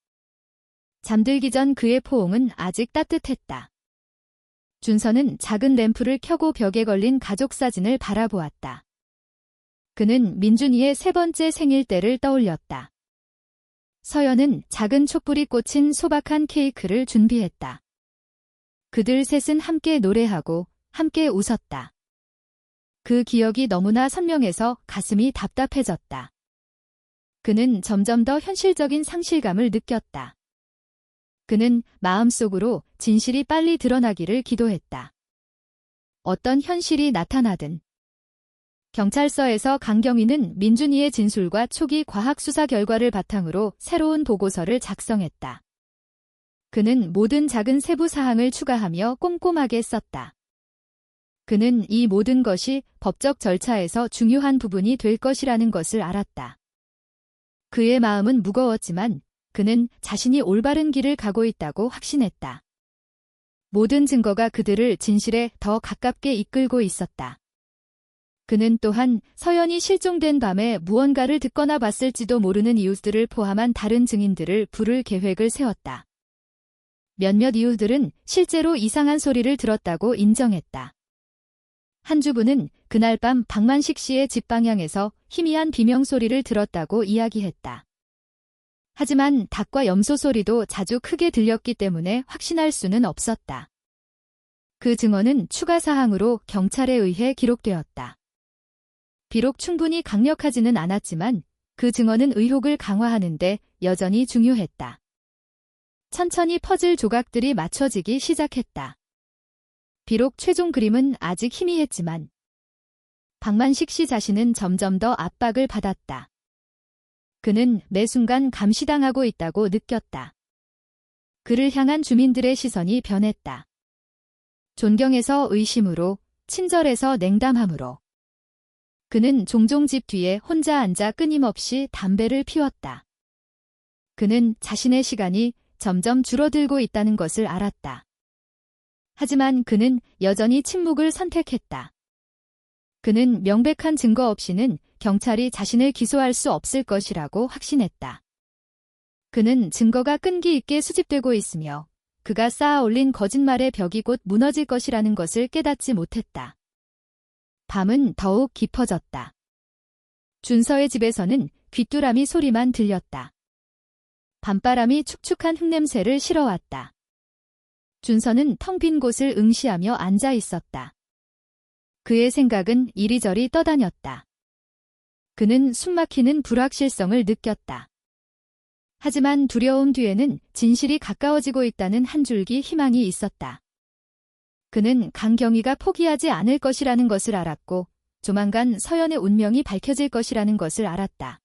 잠들기 전 그의 포옹은 아직 따뜻했다. 준서는 작은 램프를 켜고 벽에 걸린 가족 사진을 바라보았다. 그는 민준이의 3번째 생일 때를 떠올렸다. 서연은 작은 촛불이 꽂힌 소박한 케이크를 준비했다. 그들 셋은 함께 노래하고 함께 웃었다. 그 기억이 너무나 선명해서 가슴이 답답해졌다. 그는 점점 더 현실적인 상실감을 느꼈다. 그는 마음속으로 진실이 빨리 드러나기를 기도했다. 어떤 현실이 나타나든. 경찰서에서 강경위는 민준이의 진술과 초기 과학수사 결과를 바탕으로 새로운 보고서를 작성했다. 그는 모든 작은 세부 사항을 추가하며 꼼꼼하게 썼다. 그는 이 모든 것이 법적 절차에서 중요한 부분이 될 것이라는 것을 알았다. 그의 마음은 무거웠지만 그는 자신이 올바른 길을 가고 있다고 확신했다. 모든 증거가 그들을 진실에 더 가깝게 이끌고 있었다. 그는 또한 서연이 실종된 밤에 무언가를 듣거나 봤을지도 모르는 이웃들을 포함한 다른 증인들을 부를 계획을 세웠다. 몇몇 이웃들은 실제로 이상한 소리를 들었다고 인정했다. 한 주부는 그날 밤 박만식 씨의 집 방향에서 희미한 비명소리를 들었다고 이야기했다. 하지만 닭과 염소 소리도 자주 크게 들렸기 때문에 확신할 수는 없었다. 그 증언은 추가 사항으로 경찰에 의해 기록되었다. 비록 충분히 강력하지는 않았지만 그 증언은 의혹을 강화하는데 여전히 중요했다. 천천히 퍼즐 조각들이 맞춰지기 시작했다. 비록 최종 그림은 아직 희미했지만 박만식 씨 자신은 점점 더 압박을 받았다. 그는 매 순간 감시당하고 있다고 느꼈다. 그를 향한 주민들의 시선이 변했다. 존경에서 의심으로, 친절에서 냉담함으로. 그는 종종 집 뒤에 혼자 앉아 끊임없이 담배를 피웠다. 그는 자신의 시간이 점점 줄어들고 있다는 것을 알았다. 하지만 그는 여전히 침묵을 선택했다. 그는 명백한 증거 없이는 경찰이 자신을 기소할 수 없을 것이라고 확신했다. 그는 증거가 끈기 있게 수집되고 있으며 그가 쌓아 올린 거짓말의 벽이 곧 무너질 것이라는 것을 깨닫지 못했다. 밤은 더욱 깊어졌다. 준서의 집에서는 귀뚜라미 소리만 들렸다. 밤바람이 축축한 흙냄새를 실어왔다. 준서는 텅 빈 곳을 응시하며 앉아 있었다. 그의 생각은 이리저리 떠다녔다. 그는 숨막히는 불확실성을 느꼈다. 하지만 두려움 뒤에는 진실이 가까워지고 있다는 한 줄기 희망이 있었다. 그는 강경위가 포기하지 않을 것이라는 것을 알았고 조만간 서연의 운명이 밝혀질 것이라는 것을 알았다.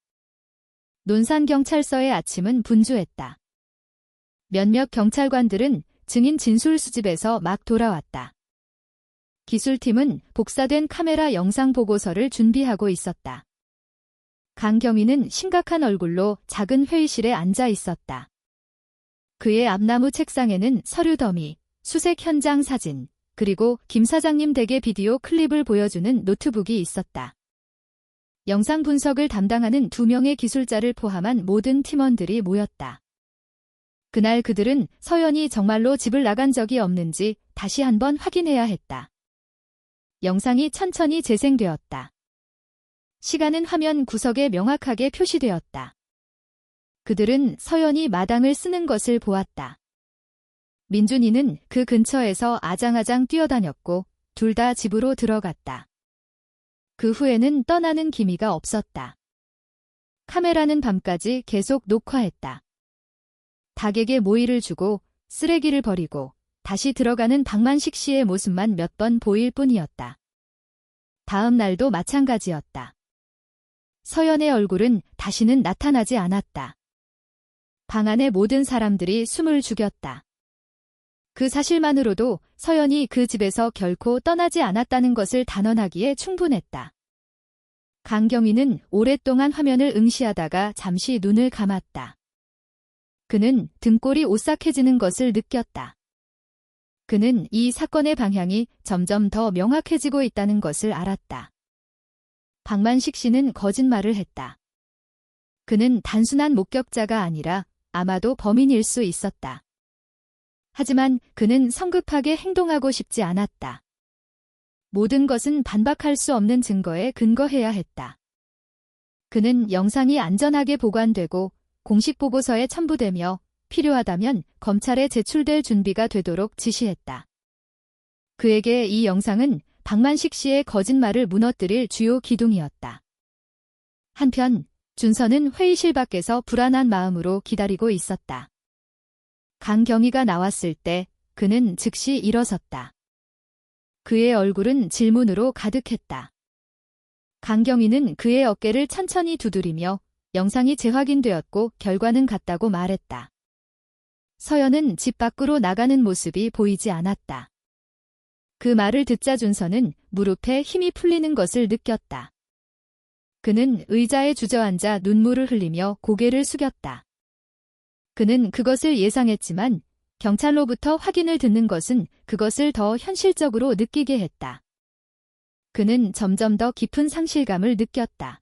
논산경찰서의 아침은 분주했다. 몇몇 경찰관들은 증인 진술 수집에서 막 돌아왔다. 기술팀은 복사된 카메라 영상 보고서를 준비하고 있었다. 강경위는 심각한 얼굴로 작은 회의실에 앉아 있었다. 그의 앞나무 책상에는 서류 더미, 수색 현장 사진, 그리고 김 사장님 댁의 비디오 클립을 보여주는 노트북이 있었다. 영상 분석을 담당하는 2명의 기술자를 포함한 모든 팀원들이 모였다. 그날 그들은 서연이 정말로 집을 나간 적이 없는지 다시 한번 확인해야 했다. 영상이 천천히 재생되었다. 시간은 화면 구석에 명확하게 표시되었다. 그들은 서연이 마당을 쓰는 것을 보았다. 민준이는 그 근처에서 아장아장 뛰어다녔고 둘 다 집으로 들어갔다. 그 후에는 떠나는 기미가 없었다. 카메라는 밤까지 계속 녹화했다. 닭에게 모이를 주고 쓰레기를 버리고 다시 들어가는 박만식 씨의 모습만 몇 번 보일 뿐이었다. 다음 날도 마찬가지였다. 서연의 얼굴은 다시는 나타나지 않았다. 방 안의 모든 사람들이 숨을 죽였다. 그 사실만으로도 서연이 그 집에서 결코 떠나지 않았다는 것을 단언하기에 충분했다. 강경위는 오랫동안 화면을 응시하다가 잠시 눈을 감았다. 그는 등골이 오싹해지는 것을 느꼈다. 그는 이 사건의 방향이 점점 더 명확해지고 있다는 것을 알았다. 박만식 씨는 거짓말을 했다. 그는 단순한 목격자가 아니라 아마도 범인일 수 있었다. 하지만 그는 성급하게 행동하고 싶지 않았다. 모든 것은 반박할 수 없는 증거에 근거해야 했다. 그는 영상이 안전하게 보관되고 공식 보고서에 첨부되며 필요하다면 검찰에 제출될 준비가 되도록 지시했다. 그에게 이 영상은 박만식 씨의 거짓말을 무너뜨릴 주요 기둥이었다. 한편 준서는 회의실 밖에서 불안한 마음으로 기다리고 있었다. 강경위가 나왔을 때 그는 즉시 일어섰다. 그의 얼굴은 질문으로 가득했다. 강경위는 그의 어깨를 천천히 두드리며 영상이 재확인되었고 결과는 같다고 말했다. 서연은 집 밖으로 나가는 모습이 보이지 않았다. 그 말을 듣자 준서는 무릎에 힘이 풀리는 것을 느꼈다. 그는 의자에 주저앉아 눈물을 흘리며 고개를 숙였다. 그는 그것을 예상했지만 경찰로부터 확인을 듣는 것은 그것을 더 현실적으로 느끼게 했다. 그는 점점 더 깊은 상실감을 느꼈다.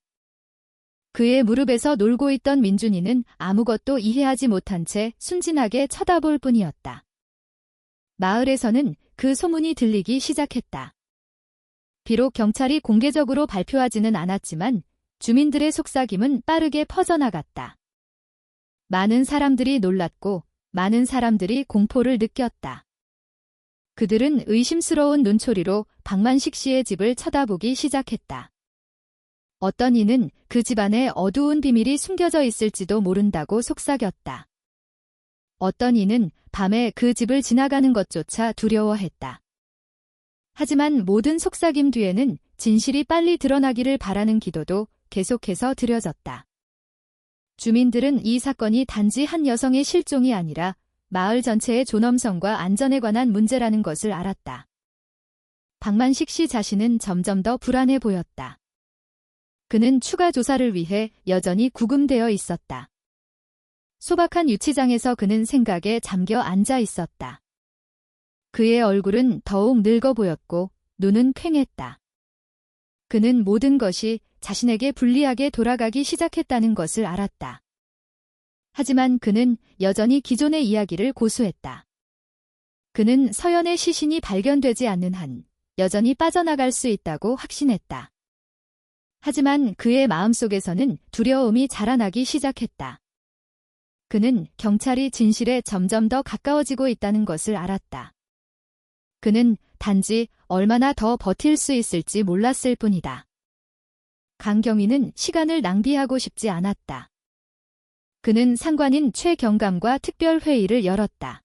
그의 무릎에서 놀고 있던 민준이는 아무것도 이해하지 못한 채 순진하게 쳐다볼 뿐이었다. 마을에서는 그 소문이 들리기 시작했다. 비록 경찰이 공개적으로 발표하지는 않았지만 주민들의 속삭임은 빠르게 퍼져나갔다. 많은 사람들이 놀랐고 많은 사람들이 공포를 느꼈다. 그들은 의심스러운 눈초리로 박만식 씨의 집을 쳐다보기 시작했다. 어떤 이는 그 집안에 어두운 비밀이 숨겨져 있을지도 모른다고 속삭였다. 어떤 이는 밤에 그 집을 지나가는 것조차 두려워했다. 하지만 모든 속삭임 뒤에는 진실이 빨리 드러나기를 바라는 기도도 계속해서 드려졌다. 주민들은 이 사건이 단지 한 여성의 실종이 아니라 마을 전체의 존엄성과 안전에 관한 문제라는 것을 알았다. 박만식 씨 자신은 점점 더 불안해 보였다. 그는 추가 조사를 위해 여전히 구금되어 있었다. 소박한 유치장에서 그는 생각에 잠겨 앉아 있었다. 그의 얼굴은 더욱 늙어 보였고 눈은 퀭했다. 그는 모든 것이 자신에게 불리하게 돌아가기 시작했다는 것을 알았다. 하지만 그는 여전히 기존의 이야기를 고수했다. 그는 서연의 시신이 발견되지 않는 한 여전히 빠져나갈 수 있다고 확신했다. 하지만 그의 마음속에서는 두려움이 자라나기 시작했다. 그는 경찰이 진실에 점점 더 가까워지고 있다는 것을 알았다. 그는 단지 얼마나 더 버틸 수 있을지 몰랐을 뿐이다. 강경위는 시간을 낭비하고 싶지 않았다. 그는 상관인 최경감과 특별회의를 열었다.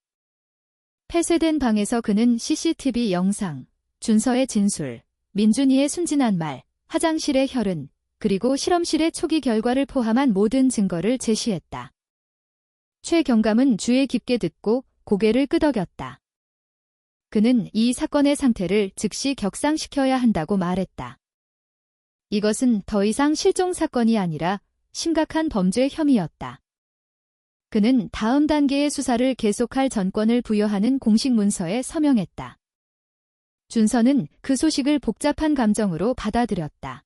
폐쇄된 방에서 그는 CCTV 영상, 준서의 진술, 민준이의 순진한 말, 화장실의 혈흔, 그리고 실험실의 초기 결과를 포함한 모든 증거를 제시했다. 최경감은 주의 깊게 듣고 고개를 끄덕였다. 그는 이 사건의 상태를 즉시 격상시켜야 한다고 말했다. 이것은 더 이상 실종 사건이 아니라 심각한 범죄 혐의였다. 그는 다음 단계의 수사를 계속할 전권을 부여하는 공식 문서에 서명했다. 준서는 그 소식을 복잡한 감정으로 받아들였다.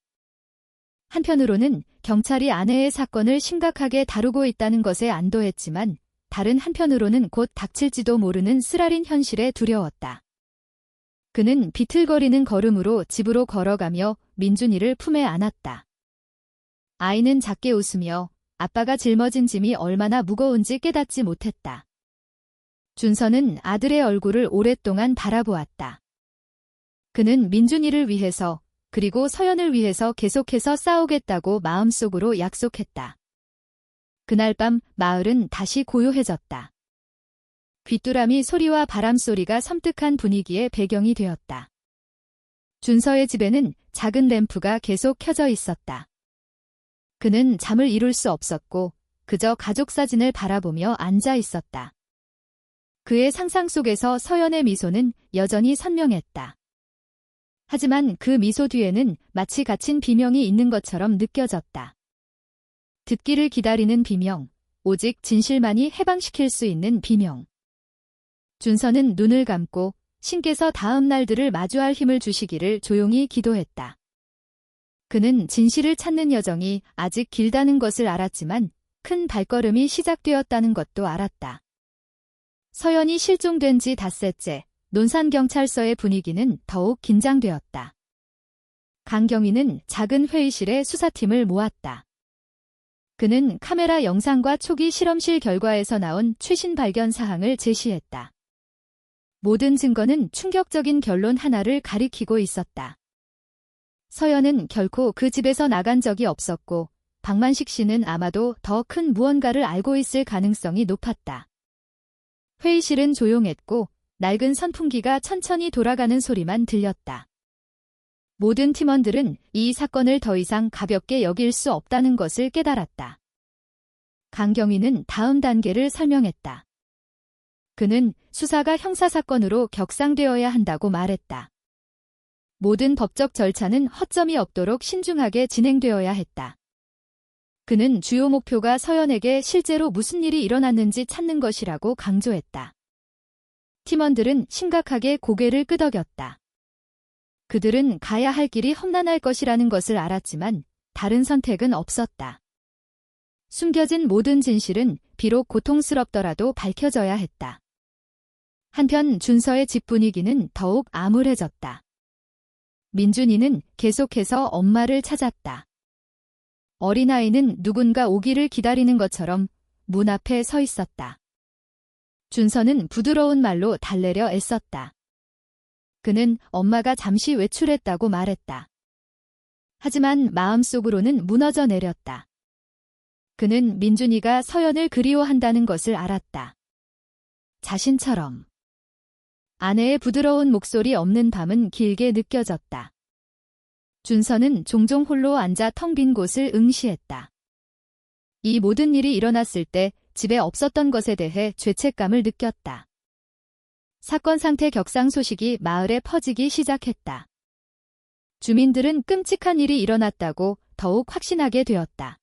한편으로는 경찰이 아내의 사건을 심각하게 다루고 있다는 것에 안도했지만 다른 한편으로는 곧 닥칠지도 모르는 쓰라린 현실에 두려웠다. 그는 비틀거리는 걸음으로 집으로 걸어가며 민준이를 품에 안았다. 아이는 작게 웃으며 아빠가 짊어진 짐이 얼마나 무거운지 깨닫지 못했다. 준서는 아들의 얼굴을 오랫동안 바라보았다. 그는 민준이를 위해서 그리고 서연을 위해서 계속해서 싸우겠다고 마음속으로 약속했다. 그날 밤 마을은 다시 고요해졌다. 귀뚜라미 소리와 바람소리가 섬뜩한 분위기의 배경이 되었다. 준서의 집에는 작은 램프가 계속 켜져 있었다. 그는 잠을 이룰 수 없었고 그저 가족 사진을 바라보며 앉아 있었다. 그의 상상 속에서 서연의 미소는 여전히 선명했다. 하지만 그 미소 뒤에는 마치 갇힌 비명이 있는 것처럼 느껴졌다. 듣기를 기다리는 비명, 오직 진실만이 해방시킬 수 있는 비명. 준서는 눈을 감고 신께서 다음 날들을 마주할 힘을 주시기를 조용히 기도했다. 그는 진실을 찾는 여정이 아직 길다는 것을 알았지만 큰 발걸음이 시작되었다는 것도 알았다. 서연이 실종된 지 닷새째, 논산경찰서의 분위기는 더욱 긴장되었다. 강경위는 작은 회의실에 수사팀을 모았다. 그는 카메라 영상과 초기 실험실 결과에서 나온 최신 발견 사항을 제시했다. 모든 증거는 충격적인 결론 하나를 가리키고 있었다. 서연은 결코 그 집에서 나간 적이 없었고 박만식 씨는 아마도 더 큰 무언가를 알고 있을 가능성이 높았다. 회의실은 조용했고 낡은 선풍기가 천천히 돌아가는 소리만 들렸다. 모든 팀원들은 이 사건을 더 이상 가볍게 여길 수 없다는 것을 깨달았다. 강경위는 다음 단계를 설명했다. 그는 수사가 형사사건으로 격상되어야 한다고 말했다. 모든 법적 절차는 허점이 없도록 신중하게 진행되어야 했다. 그는 주요 목표가 서연에게 실제로 무슨 일이 일어났는지 찾는 것이라고 강조했다. 팀원들은 심각하게 고개를 끄덕였다. 그들은 가야 할 길이 험난할 것이라는 것을 알았지만 다른 선택은 없었다. 숨겨진 모든 진실은 비록 고통스럽더라도 밝혀져야 했다. 한편 준서의 집 분위기는 더욱 암울해졌다. 민준이는 계속해서 엄마를 찾았다. 어린아이는 누군가 오기를 기다리는 것처럼 문 앞에 서 있었다. 준서는 부드러운 말로 달래려 애썼다. 그는 엄마가 잠시 외출했다고 말했다. 하지만 마음속으로는 무너져 내렸다. 그는 민준이가 서연을 그리워한다는 것을 알았다. 자신처럼. 아내의 부드러운 목소리 없는 밤은 길게 느껴졌다. 준서는 종종 홀로 앉아 텅 빈 곳을 응시했다. 이 모든 일이 일어났을 때 집에 없었던 것에 대해 죄책감을 느꼈다. 사건 상태 격상 소식이 마을에 퍼지기 시작했다. 주민들은 끔찍한 일이 일어났다고 더욱 확신하게 되었다.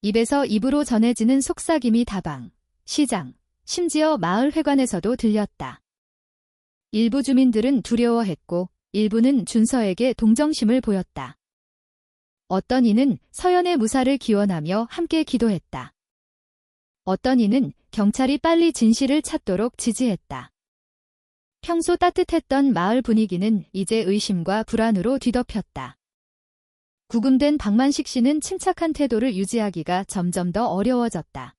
입에서 입으로 전해지는 속삭임이 다방, 시장, 심지어 마을 회관에서도 들렸다. 일부 주민들은 두려워했고 일부는 준서에게 동정심을 보였다. 어떤 이는 서연의 무사를 기원하며 함께 기도했다. 어떤 이는 경찰이 빨리 진실을 찾도록 지지했다. 평소 따뜻했던 마을 분위기는 이제 의심과 불안으로 뒤덮였다. 구금된 박만식 씨는 침착한 태도를 유지하기가 점점 더 어려워졌다.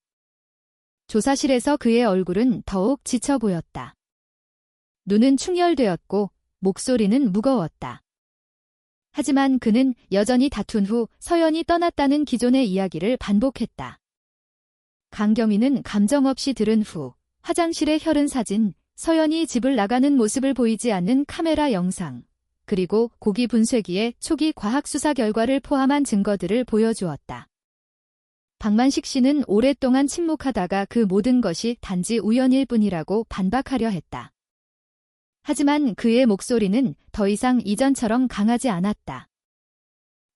조사실에서 그의 얼굴은 더욱 지쳐 보였다. 눈은 충혈되었고 목소리는 무거웠다. 하지만 그는 여전히 다툰 후 서연이 떠났다는 기존의 이야기를 반복했다. 강경위는 감정 없이 들은 후 화장실에 혈흔 사진, 서연이 집을 나가는 모습을 보이지 않는 카메라 영상, 그리고 고기 분쇄기의 초기 과학수사 결과를 포함한 증거들을 보여주었다. 박만식 씨는 오랫동안 침묵하다가 그 모든 것이 단지 우연일 뿐이라고 반박하려 했다. 하지만 그의 목소리는 더 이상 이전처럼 강하지 않았다.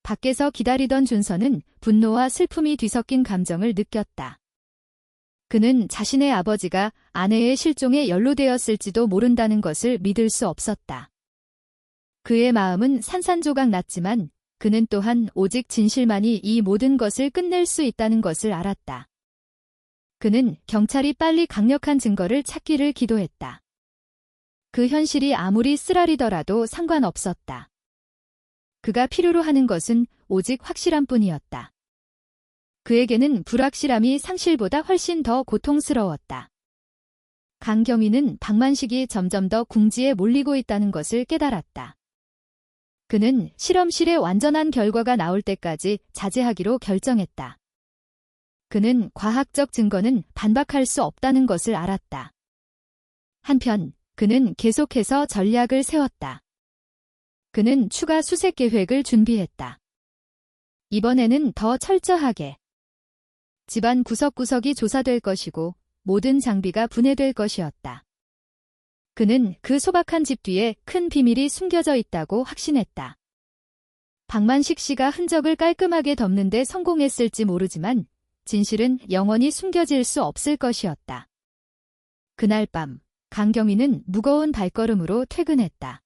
밖에서 기다리던 준서는 분노와 슬픔이 뒤섞인 감정을 느꼈다. 그는 자신의 아버지가 아내의 실종에 연루되었을지도 모른다는 것을 믿을 수 없었다. 그의 마음은 산산조각 났지만 그는 또한 오직 진실만이 이 모든 것을 끝낼 수 있다는 것을 알았다. 그는 경찰이 빨리 강력한 증거를 찾기를 기도했다. 그 현실이 아무리 쓰라리더라도 상관없었다. 그가 필요로 하는 것은 오직 확실함 뿐이었다. 그에게는 불확실함이 상실보다 훨씬 더 고통스러웠다. 강경위는 박만식이 점점 더 궁지에 몰리고 있다는 것을 깨달았다. 그는 실험실에 완전한 결과가 나올 때까지 자제하기로 결정했다. 그는 과학적 증거는 반박할 수 없다는 것을 알았다. 한편 그는 계속해서 전략을 세웠다. 그는 추가 수색 계획을 준비했다. 이번에는 더 철저하게. 집안 구석구석이 조사될 것이고 모든 장비가 분해될 것이었다. 그는 그 소박한 집 뒤에 큰 비밀이 숨겨져 있다고 확신했다. 박만식 씨가 흔적을 깔끔하게 덮는 데 성공했을지 모르지만 진실은 영원히 숨겨질 수 없을 것이었다. 그날 밤 강경위는 무거운 발걸음으로 퇴근했다.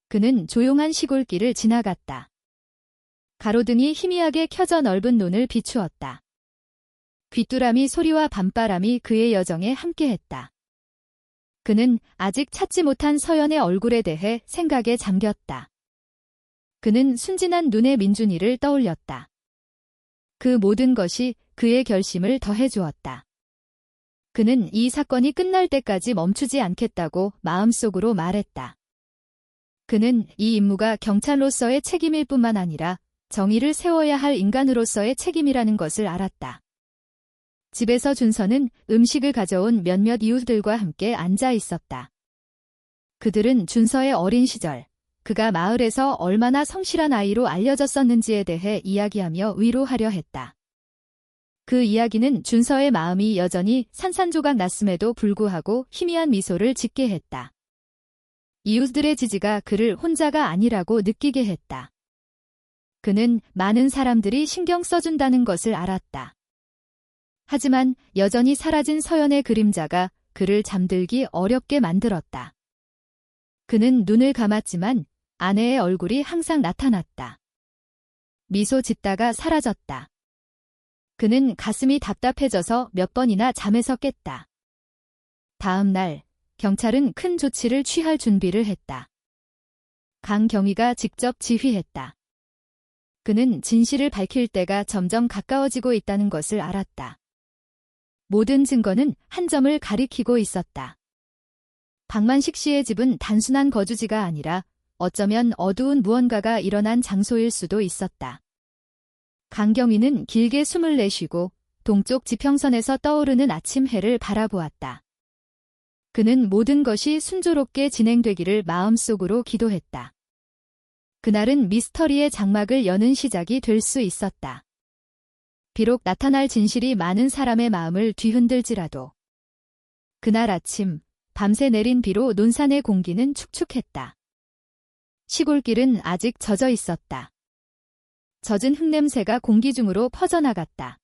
그는 조용한 시골길을 지나갔다. 가로등이 희미하게 켜져 넓은 논을 비추었다. 귀뚜라미 소리와 밤바람이 그의 여정에 함께했다. 그는 아직 찾지 못한 서연의 얼굴에 대해 생각에 잠겼다. 그는 순진한 눈의 민준이를 떠올렸다. 그 모든 것이 그의 결심을 더해주었다. 그는 이 사건이 끝날 때까지 멈추지 않겠다고 마음속으로 말했다. 그는 이 임무가 경찰로서의 책임일 뿐만 아니라 정의를 세워야 할 인간으로서의 책임이라는 것을 알았다. 집에서 준서는 음식을 가져온 몇몇 이웃들과 함께 앉아 있었다. 그들은 준서의 어린 시절, 그가 마을에서 얼마나 성실한 아이로 알려졌었는지에 대해 이야기하며 위로하려 했다. 그 이야기는 준서의 마음이 여전히 산산조각 났음에도 불구하고 희미한 미소를 짓게 했다. 이웃들의 지지가 그를 혼자가 아니라고 느끼게 했다. 그는 많은 사람들이 신경 써준다는 것을 알았다. 하지만 여전히 사라진 서연의 그림자가 그를 잠들기 어렵게 만들었다. 그는 눈을 감았지만 아내의 얼굴이 항상 나타났다. 미소 짓다가 사라졌다. 그는 가슴이 답답해져서 몇 번이나 잠에서 깼다. 다음 날 경찰은 큰 조치를 취할 준비를 했다. 강경위가 직접 지휘했다. 그는 진실을 밝힐 때가 점점 가까워지고 있다는 것을 알았다. 모든 증거는 한 점을 가리키고 있었다. 박만식 씨의 집은 단순한 거주지가 아니라 어쩌면 어두운 무언가가 일어난 장소일 수도 있었다. 강경위는 길게 숨을 내쉬고 동쪽 지평선에서 떠오르는 아침 해를 바라보았다. 그는 모든 것이 순조롭게 진행되기를 마음속으로 기도했다. 그날은 미스터리의 장막을 여는 시작이 될 수 있었다. 비록 나타날 진실이 많은 사람의 마음을 뒤흔들지라도. 그날 아침, 밤새 내린 비로 논산의 공기는 축축했다. 시골길은 아직 젖어 있었다. 젖은 흙냄새가 공기 중으로 퍼져나갔다.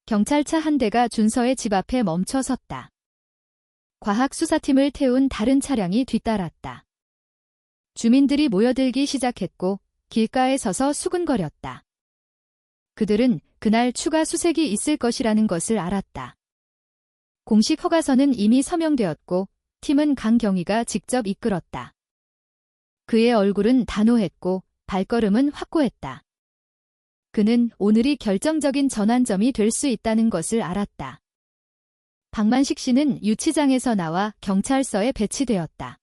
경찰차 한 대가 준서의 집 앞에 멈춰 섰다. 과학수사팀을 태운 다른 차량이 뒤따랐다. 주민들이 모여들기 시작했고 길가에 서서 수근거렸다. 그들은 그날 추가 수색이 있을 것이라는 것을 알았다. 공식 허가서는 이미 서명되었고 팀은 강경위가 직접 이끌었다. 그의 얼굴은 단호했고 발걸음은 확고했다. 그는 오늘이 결정적인 전환점이 될 수 있다는 것을 알았다. 박만식 씨는 유치장에서 나와 경찰서에 배치되었다.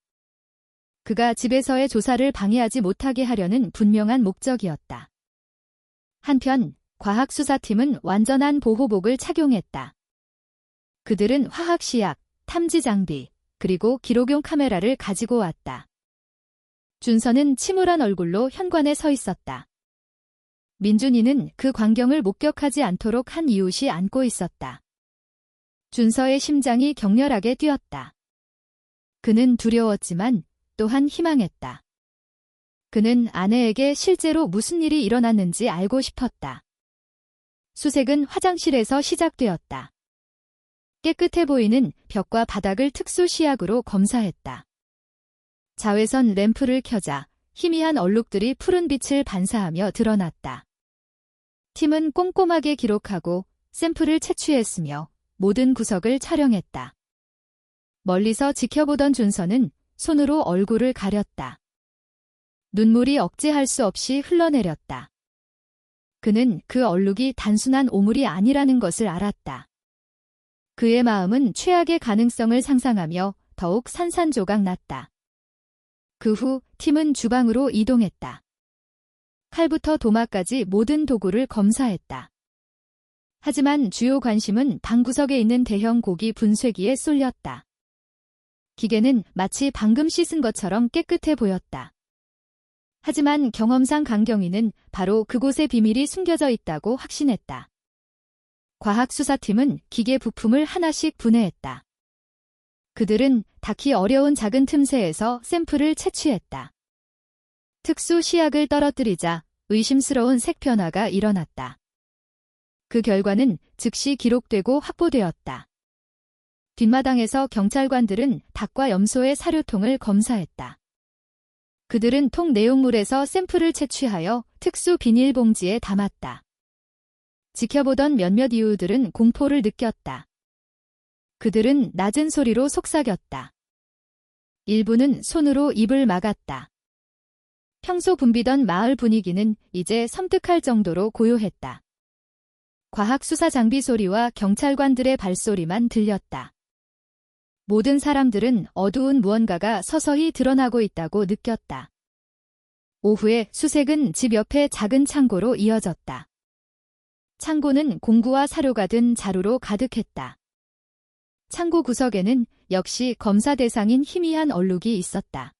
그가 집에서의 조사를 방해하지 못하게 하려는 분명한 목적이었다. 한편 과학수사팀은 완전한 보호복을 착용했다. 그들은 화학시약, 탐지장비, 그리고 기록용 카메라를 가지고 왔다. 준서는 침울한 얼굴로 현관에 서 있었다. 민준이는 그 광경을 목격하지 않도록 한 이웃이 안고 있었다. 준서의 심장이 격렬하게 뛰었다. 그는 두려웠지만 또한 희망했다. 그는 아내에게 실제로 무슨 일이 일어났는지 알고 싶었다. 수색은 화장실에서 시작되었다. 깨끗해 보이는 벽과 바닥을 특수 시약으로 검사했다. 자외선 램프를 켜자 희미한 얼룩들이 푸른 빛을 반사하며 드러났다. 팀은 꼼꼼하게 기록하고 샘플을 채취했으며 모든 구석을 촬영했다. 멀리서 지켜보던 준서는 손으로 얼굴을 가렸다. 눈물이 억제할 수 없이 흘러내렸다. 그는 그 얼룩이 단순한 오물이 아니라는 것을 알았다. 그의 마음은 최악의 가능성을 상상하며 더욱 산산조각 났다. 그 후 팀은 주방으로 이동했다. 칼부터 도마까지 모든 도구를 검사했다. 하지만 주요 관심은 방구석에 있는 대형 고기 분쇄기에 쏠렸다. 기계는 마치 방금 씻은 것처럼 깨끗해 보였다. 하지만 경험상 강경위는 바로 그곳에 비밀이 숨겨져 있다고 확신했다. 과학수사팀은 기계 부품을 하나씩 분해했다. 그들은 닿기 어려운 작은 틈새에서 샘플을 채취했다. 특수 시약을 떨어뜨리자 의심스러운 색 변화가 일어났다. 그 결과는 즉시 기록되고 확보되었다. 뒷마당에서 경찰관들은 닭과 염소의 사료통을 검사했다. 그들은 통 내용물에서 샘플을 채취하여 특수 비닐봉지에 담았다. 지켜보던 몇몇 이웃들은 공포를 느꼈다. 그들은 낮은 소리로 속삭였다. 일부는 손으로 입을 막았다. 평소 붐비던 마을 분위기는 이제 섬뜩할 정도로 고요했다. 과학 수사 장비 소리와 경찰관들의 발소리만 들렸다. 모든 사람들은 어두운 무언가가 서서히 드러나고 있다고 느꼈다. 오후에 수색은 집 옆의 작은 창고로 이어졌다. 창고는 공구와 사료가 든 자루로 가득했다. 창고 구석에는 역시 검사 대상인 희미한 얼룩이 있었다.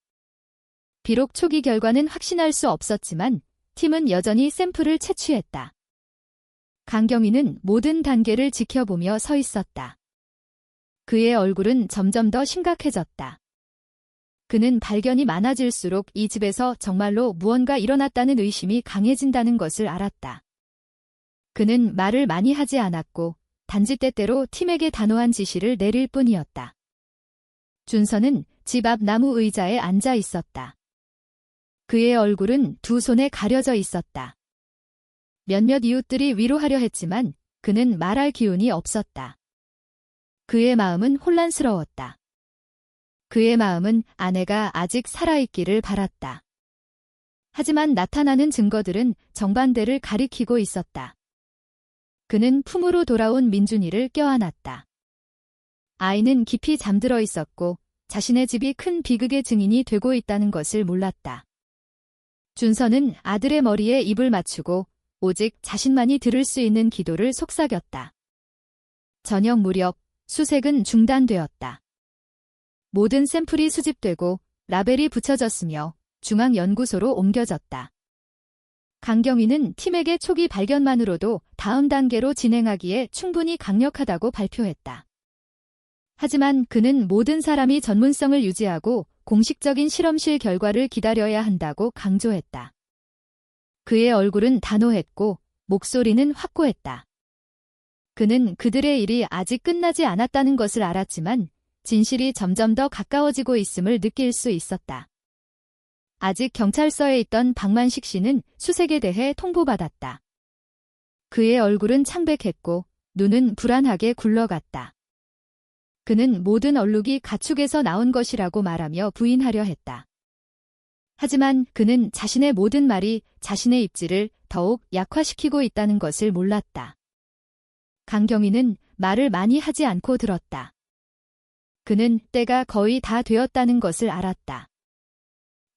비록 초기 결과는 확신할 수 없었지만 팀은 여전히 샘플을 채취했다. 강경위는 모든 단계를 지켜보며 서 있었다. 그의 얼굴은 점점 더 심각해졌다. 그는 발견이 많아질수록 이 집에서 정말로 무언가 일어났다는 의심이 강해진다는 것을 알았다. 그는 말을 많이 하지 않았고 단지 때때로 팀에게 단호한 지시를 내릴 뿐이었다. 준서는 집 앞 나무 의자에 앉아 있었다. 그의 얼굴은 두 손에 가려져 있었다. 몇몇 이웃들이 위로하려 했지만 그는 말할 기운이 없었다. 그의 마음은 혼란스러웠다. 그의 마음은 아내가 아직 살아있기를 바랐다. 하지만 나타나는 증거들은 정반대를 가리키고 있었다. 그는 품으로 돌아온 민준이를 껴안았다. 아이는 깊이 잠들어 있었고 자신의 집이 큰 비극의 증인이 되고 있다는 것을 몰랐다. 준서는 아들의 머리에 입을 맞추고 오직 자신만이 들을 수 있는 기도를 속삭였다. 저녁 무렵 수색은 중단되었다. 모든 샘플이 수집되고 라벨이 붙여졌으며 중앙연구소로 옮겨졌다. 강경위는 팀에게 초기 발견만으로도 다음 단계로 진행하기에 충분히 강력하다고 발표했다. 하지만 그는 모든 사람이 전문성을 유지하고 공식적인 실험실 결과를 기다려야 한다고 강조했다. 그의 얼굴은 단호했고 목소리는 확고했다. 그는 그들의 일이 아직 끝나지 않았다는 것을 알았지만 진실이 점점 더 가까워지고 있음을 느낄 수 있었다. 아직 경찰서에 있던 박만식 씨는 수색에 대해 통보받았다. 그의 얼굴은 창백했고 눈은 불안하게 굴러갔다. 그는 모든 얼룩이 가축에서 나온 것이라고 말하며 부인하려 했다. 하지만 그는 자신의 모든 말이 자신의 입지를 더욱 약화시키고 있다는 것을 몰랐다. 강경위는 말을 많이 하지 않고 들었다. 그는 때가 거의 다 되었다는 것을 알았다.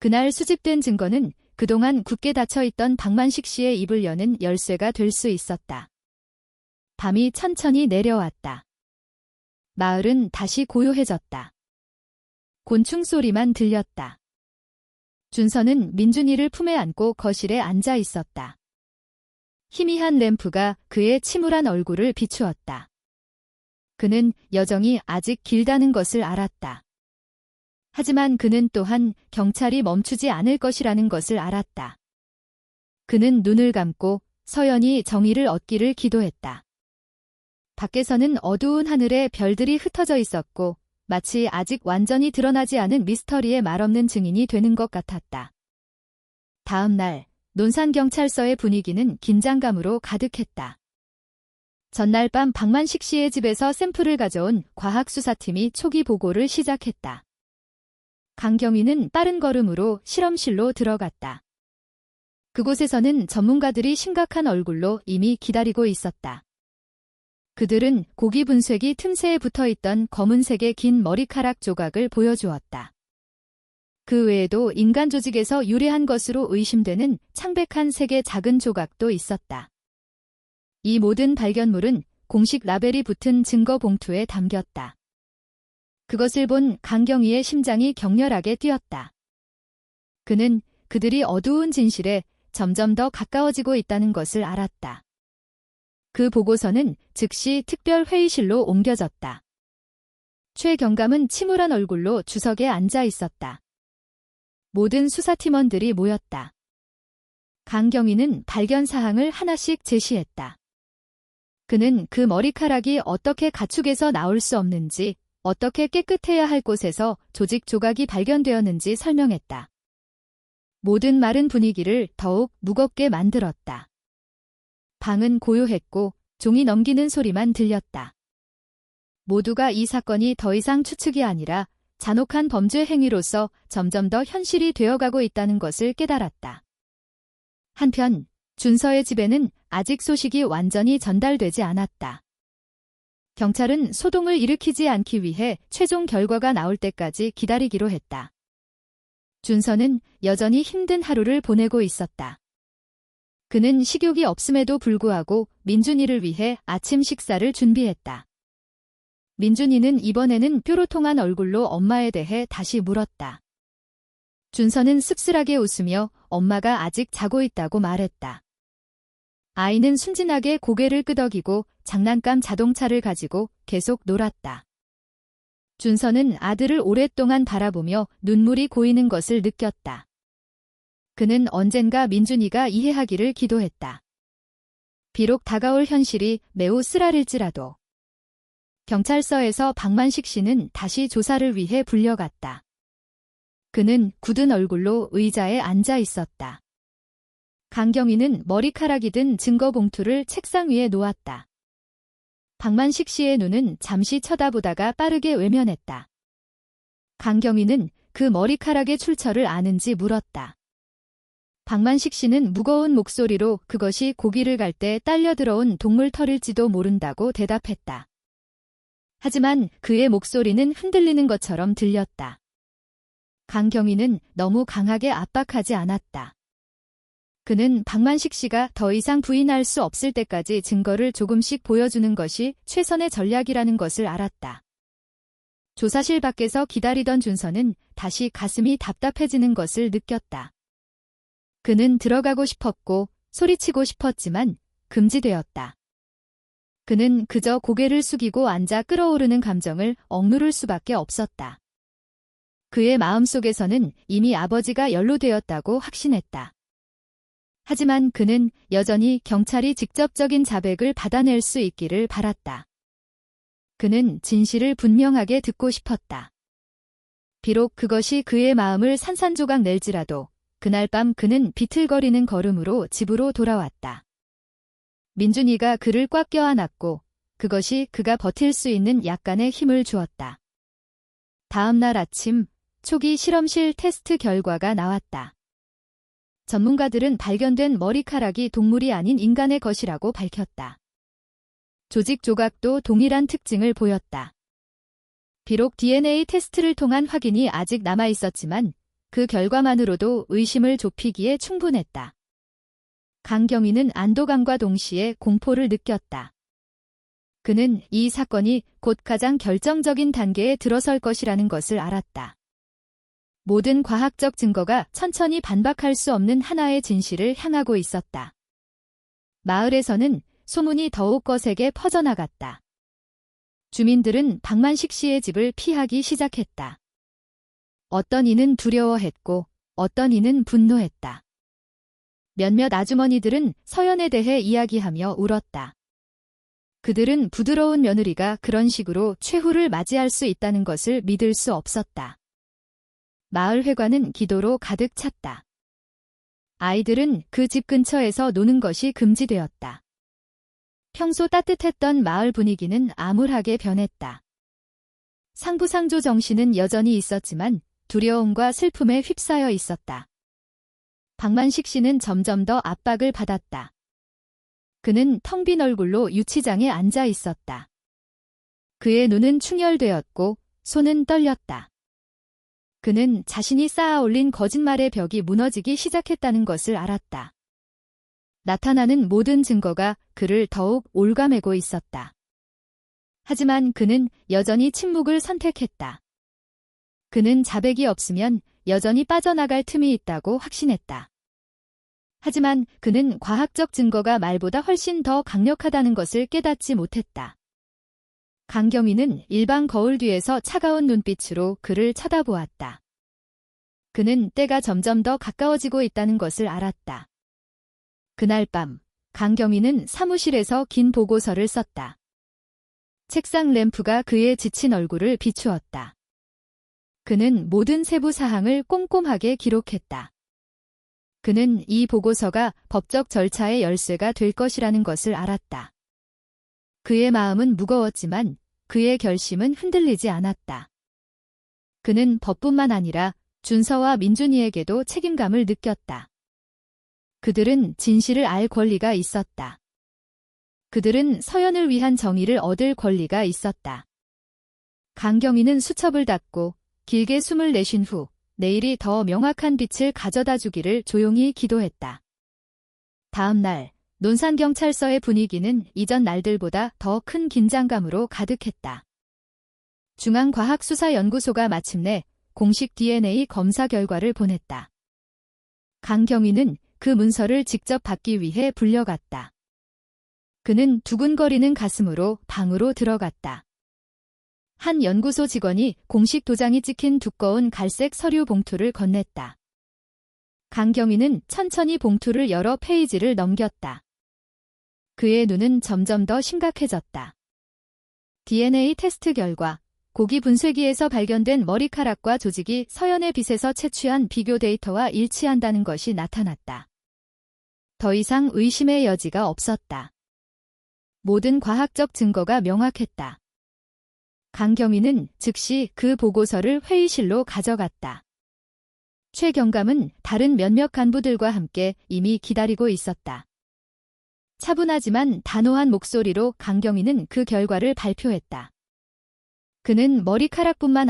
그날 수집된 증거는 그동안 굳게 닫혀있던 박만식 씨의 입을 여는 열쇠가 될 수 있었다. 밤이 천천히 내려왔다. 마을은 다시 고요해졌다. 곤충 소리만 들렸다. 준서는 민준이를 품에 안고 거실에 앉아 있었다. 희미한 램프가 그의 침울한 얼굴을 비추었다. 그는 여정이 아직 길다는 것을 알았다. 하지만 그는 또한 경찰이 멈추지 않을 것이라는 것을 알았다. 그는 눈을 감고 서연이 정의를 얻기를 기도했다. 밖에서는 어두운 하늘에 별들이 흩어져 있었고 마치 아직 완전히 드러나지 않은 미스터리의 말없는 증인이 되는 것 같았다. 다음 날 논산경찰서의 분위기는 긴장감으로 가득했다. 전날 밤 박만식 씨의 집에서 샘플을 가져온 과학수사팀이 초기 보고를 시작했다. 강경위는 빠른 걸음으로 실험실로 들어갔다. 그곳에서는 전문가들이 심각한 얼굴로 이미 기다리고 있었다. 그들은 고기 분쇄기 틈새에 붙어있던 검은색의 긴 머리카락 조각을 보여주었다. 그 외에도 인간 조직에서 유래한 것으로 의심되는 창백한 색의 작은 조각도 있었다. 이 모든 발견물은 공식 라벨이 붙은 증거 봉투에 담겼다. 그것을 본 강경위의 심장이 격렬하게 뛰었다. 그는 그들이 어두운 진실에 점점 더 가까워지고 있다는 것을 알았다. 그 보고서는 즉시 특별회의실로 옮겨졌다. 최 경감은 침울한 얼굴로 주석에 앉아 있었다. 모든 수사팀원들이 모였다. 강경위는 발견 사항을 하나씩 제시했다. 그는 그 머리카락이 어떻게 가축에서 나올 수 없는지, 어떻게 깨끗해야 할 곳에서 조직 조각이 발견되었는지 설명했다. 모든 말은 분위기를 더욱 무겁게 만들었다. 방은 고요했고 종이 넘기는 소리만 들렸다. 모두가 이 사건이 더 이상 추측이 아니라 잔혹한 범죄 행위로서 점점 더 현실이 되어가고 있다는 것을 깨달았다. 한편 준서의 집에는 아직 소식이 완전히 전달되지 않았다. 경찰은 소동을 일으키지 않기 위해 최종 결과가 나올 때까지 기다리기로 했다. 준서는 여전히 힘든 하루를 보내고 있었다. 그는 식욕이 없음에도 불구하고 민준이를 위해 아침 식사를 준비했다. 민준이는 이번에는 뾰로통한 얼굴로 엄마에 대해 다시 물었다. 준서는 씁쓸하게 웃으며 엄마가 아직 자고 있다고 말했다. 아이는 순진하게 고개를 끄덕이고 장난감 자동차를 가지고 계속 놀았다. 준서는 아들을 오랫동안 바라보며 눈물이 고이는 것을 느꼈다. 그는 언젠가 민준이가 이해하기를 기도했다. 비록 다가올 현실이 매우 쓰라릴지라도. 경찰서에서 박만식 씨는 다시 조사를 위해 불려갔다. 그는 굳은 얼굴로 의자에 앉아 있었다. 강경위는 머리카락이 든 증거 봉투를 책상 위에 놓았다. 박만식 씨의 눈은 잠시 쳐다보다가 빠르게 외면했다. 강경위는 그 머리카락의 출처를 아는지 물었다. 박만식 씨는 무거운 목소리로 그것이 고기를 갈 때 딸려 들어온 동물 털일지도 모른다고 대답했다. 하지만 그의 목소리는 흔들리는 것처럼 들렸다. 강경위는 너무 강하게 압박하지 않았다. 그는 박만식 씨가 더 이상 부인할 수 없을 때까지 증거를 조금씩 보여주는 것이 최선의 전략이라는 것을 알았다. 조사실 밖에서 기다리던 준서는 다시 가슴이 답답해지는 것을 느꼈다. 그는 들어가고 싶었고 소리치고 싶었지만 금지되었다. 그는 그저 고개를 숙이고 앉아 끓어오르는 감정을 억누를 수밖에 없었다. 그의 마음속에서는 이미 아버지가 연루되었다고 확신했다. 하지만 그는 여전히 경찰이 직접적인 자백을 받아낼 수 있기를 바랐다. 그는 진실을 분명하게 듣고 싶었다. 비록 그것이 그의 마음을 산산조각 낼지라도 그날 밤 그는 비틀거리는 걸음으로 집으로 돌아왔다. 민준이가 그를 꽉 껴안았고 그것이 그가 버틸 수 있는 약간의 힘을 주었다. 다음 날 아침 초기 실험실 테스트 결과가 나왔다. 전문가들은 발견된 머리카락이 동물이 아닌 인간의 것이라고 밝혔다. 조직 조각도 동일한 특징을 보였다. 비록 DNA 테스트를 통한 확인이 아직 남아 있었지만 그 결과만으로도 의심을 좁히기에 충분했다. 강경위는 안도감과 동시에 공포를 느꼈다. 그는 이 사건이 곧 가장 결정적인 단계에 들어설 것이라는 것을 알았다. 모든 과학적 증거가 천천히 반박할 수 없는 하나의 진실을 향하고 있었다. 마을에서는 소문이 더욱 거세게 어떤 이는 두려워했고 어떤 이는 분노했다. 몇몇 아주머니들은 서연에 대해 이야기하며 울었다. 그들은 부드러운 며느리가 그런 식으로 최후를 맞이할 수 있다는 것을 믿을 수 없었다. 마을 회관은 기도로 가득 찼다. 아이들은 그 집 근처에서 노는 것이 금지되었다. 평소 따뜻했던 마을 분위기는 암울하게 변했다. 상부상조 정신은 여전히 있었지만 두려움과 슬픔에 휩싸여 있었다. 박만식 씨는 점점 더 압박을 받았다. 그는 텅 빈 얼굴로 유치장에 앉아 있었다. 그의 눈은 충혈되었고 손은 떨렸다. 그는 자신이 쌓아올린 거짓말의 벽이 무너지기 시작했다는 것을 알았다. 나타나는 모든 증거가 그를 더욱 올가매고 있었다. 하지만 그는 여전히 침묵을 선택했다. 그는 자백이 없으면 여전히 빠져나갈 틈이 있다고 확신했다. 하지만 그는 과학적 증거가 말보다 훨씬 더 강력하다는 것을 깨닫지 못했다. 강경위는 일방 거울 뒤에서 차가운 눈빛으로 그를 쳐다보았다. 그는 때가 점점 더 가까워지고 있다는 것을 알았다. 그날 밤, 강경위는 사무실에서 긴 보고서를 썼다. 책상 램프가 그의 지친 얼굴을 비추었다. 그는 모든 세부 사항을 꼼꼼하게 기록했다. 그는 이 보고서가 법적 절차의 열쇠가 될 것이라는 것을 알았다. 그의 마음은 무거웠지만 그의 결심은 흔들리지 않았다. 그는 법뿐만 아니라 준서와 민준이에게도 책임감을 느꼈다. 그들은 진실을 알 권리가 있었다. 그들은 서연을 위한 정의를 얻을 권리가 있었다. 강경위는 수첩을 닫고 길게 숨을 내쉰 후 내일이 더 명확한 빛을 가져다 주기를 조용히 기도했다. 다음 날, 논산경찰서의 분위기는 이전 날들보다 더 큰 긴장감으로 가득했다. 중앙과학수사연구소가 마침내 공식 DNA 검사 결과를 보냈다. 강경위는 그 문서를 직접 받기 위해 불려갔다. 그는 두근거리는 가슴으로 방으로 들어갔다. 한 연구소 직원이 공식 도장이 찍힌 두꺼운 갈색 서류 봉투를 건넸다. 강경위는 천천히 봉투를 열어 페이지를 넘겼다. 그의 눈은 점점 더 심각해졌다. DNA 테스트 결과, 고기 분쇄기에서 발견된 머리카락과 조직이 서연의 빗에서 채취한 비교 데이터와 일치한다는 것이 나타났다. 더 이상 의심의 여지가 없었다. 모든 과학적 증거가 명확했다. 강경위는 즉시 그 보고서를 회의실로 가져갔다. 최 경감은 다른 몇몇 간부들과 함께 이미 기다리고 있었다. 차분하지만 단호한 목소리로 강경위는 그 결과를 발표했다. 그는 머리카락뿐만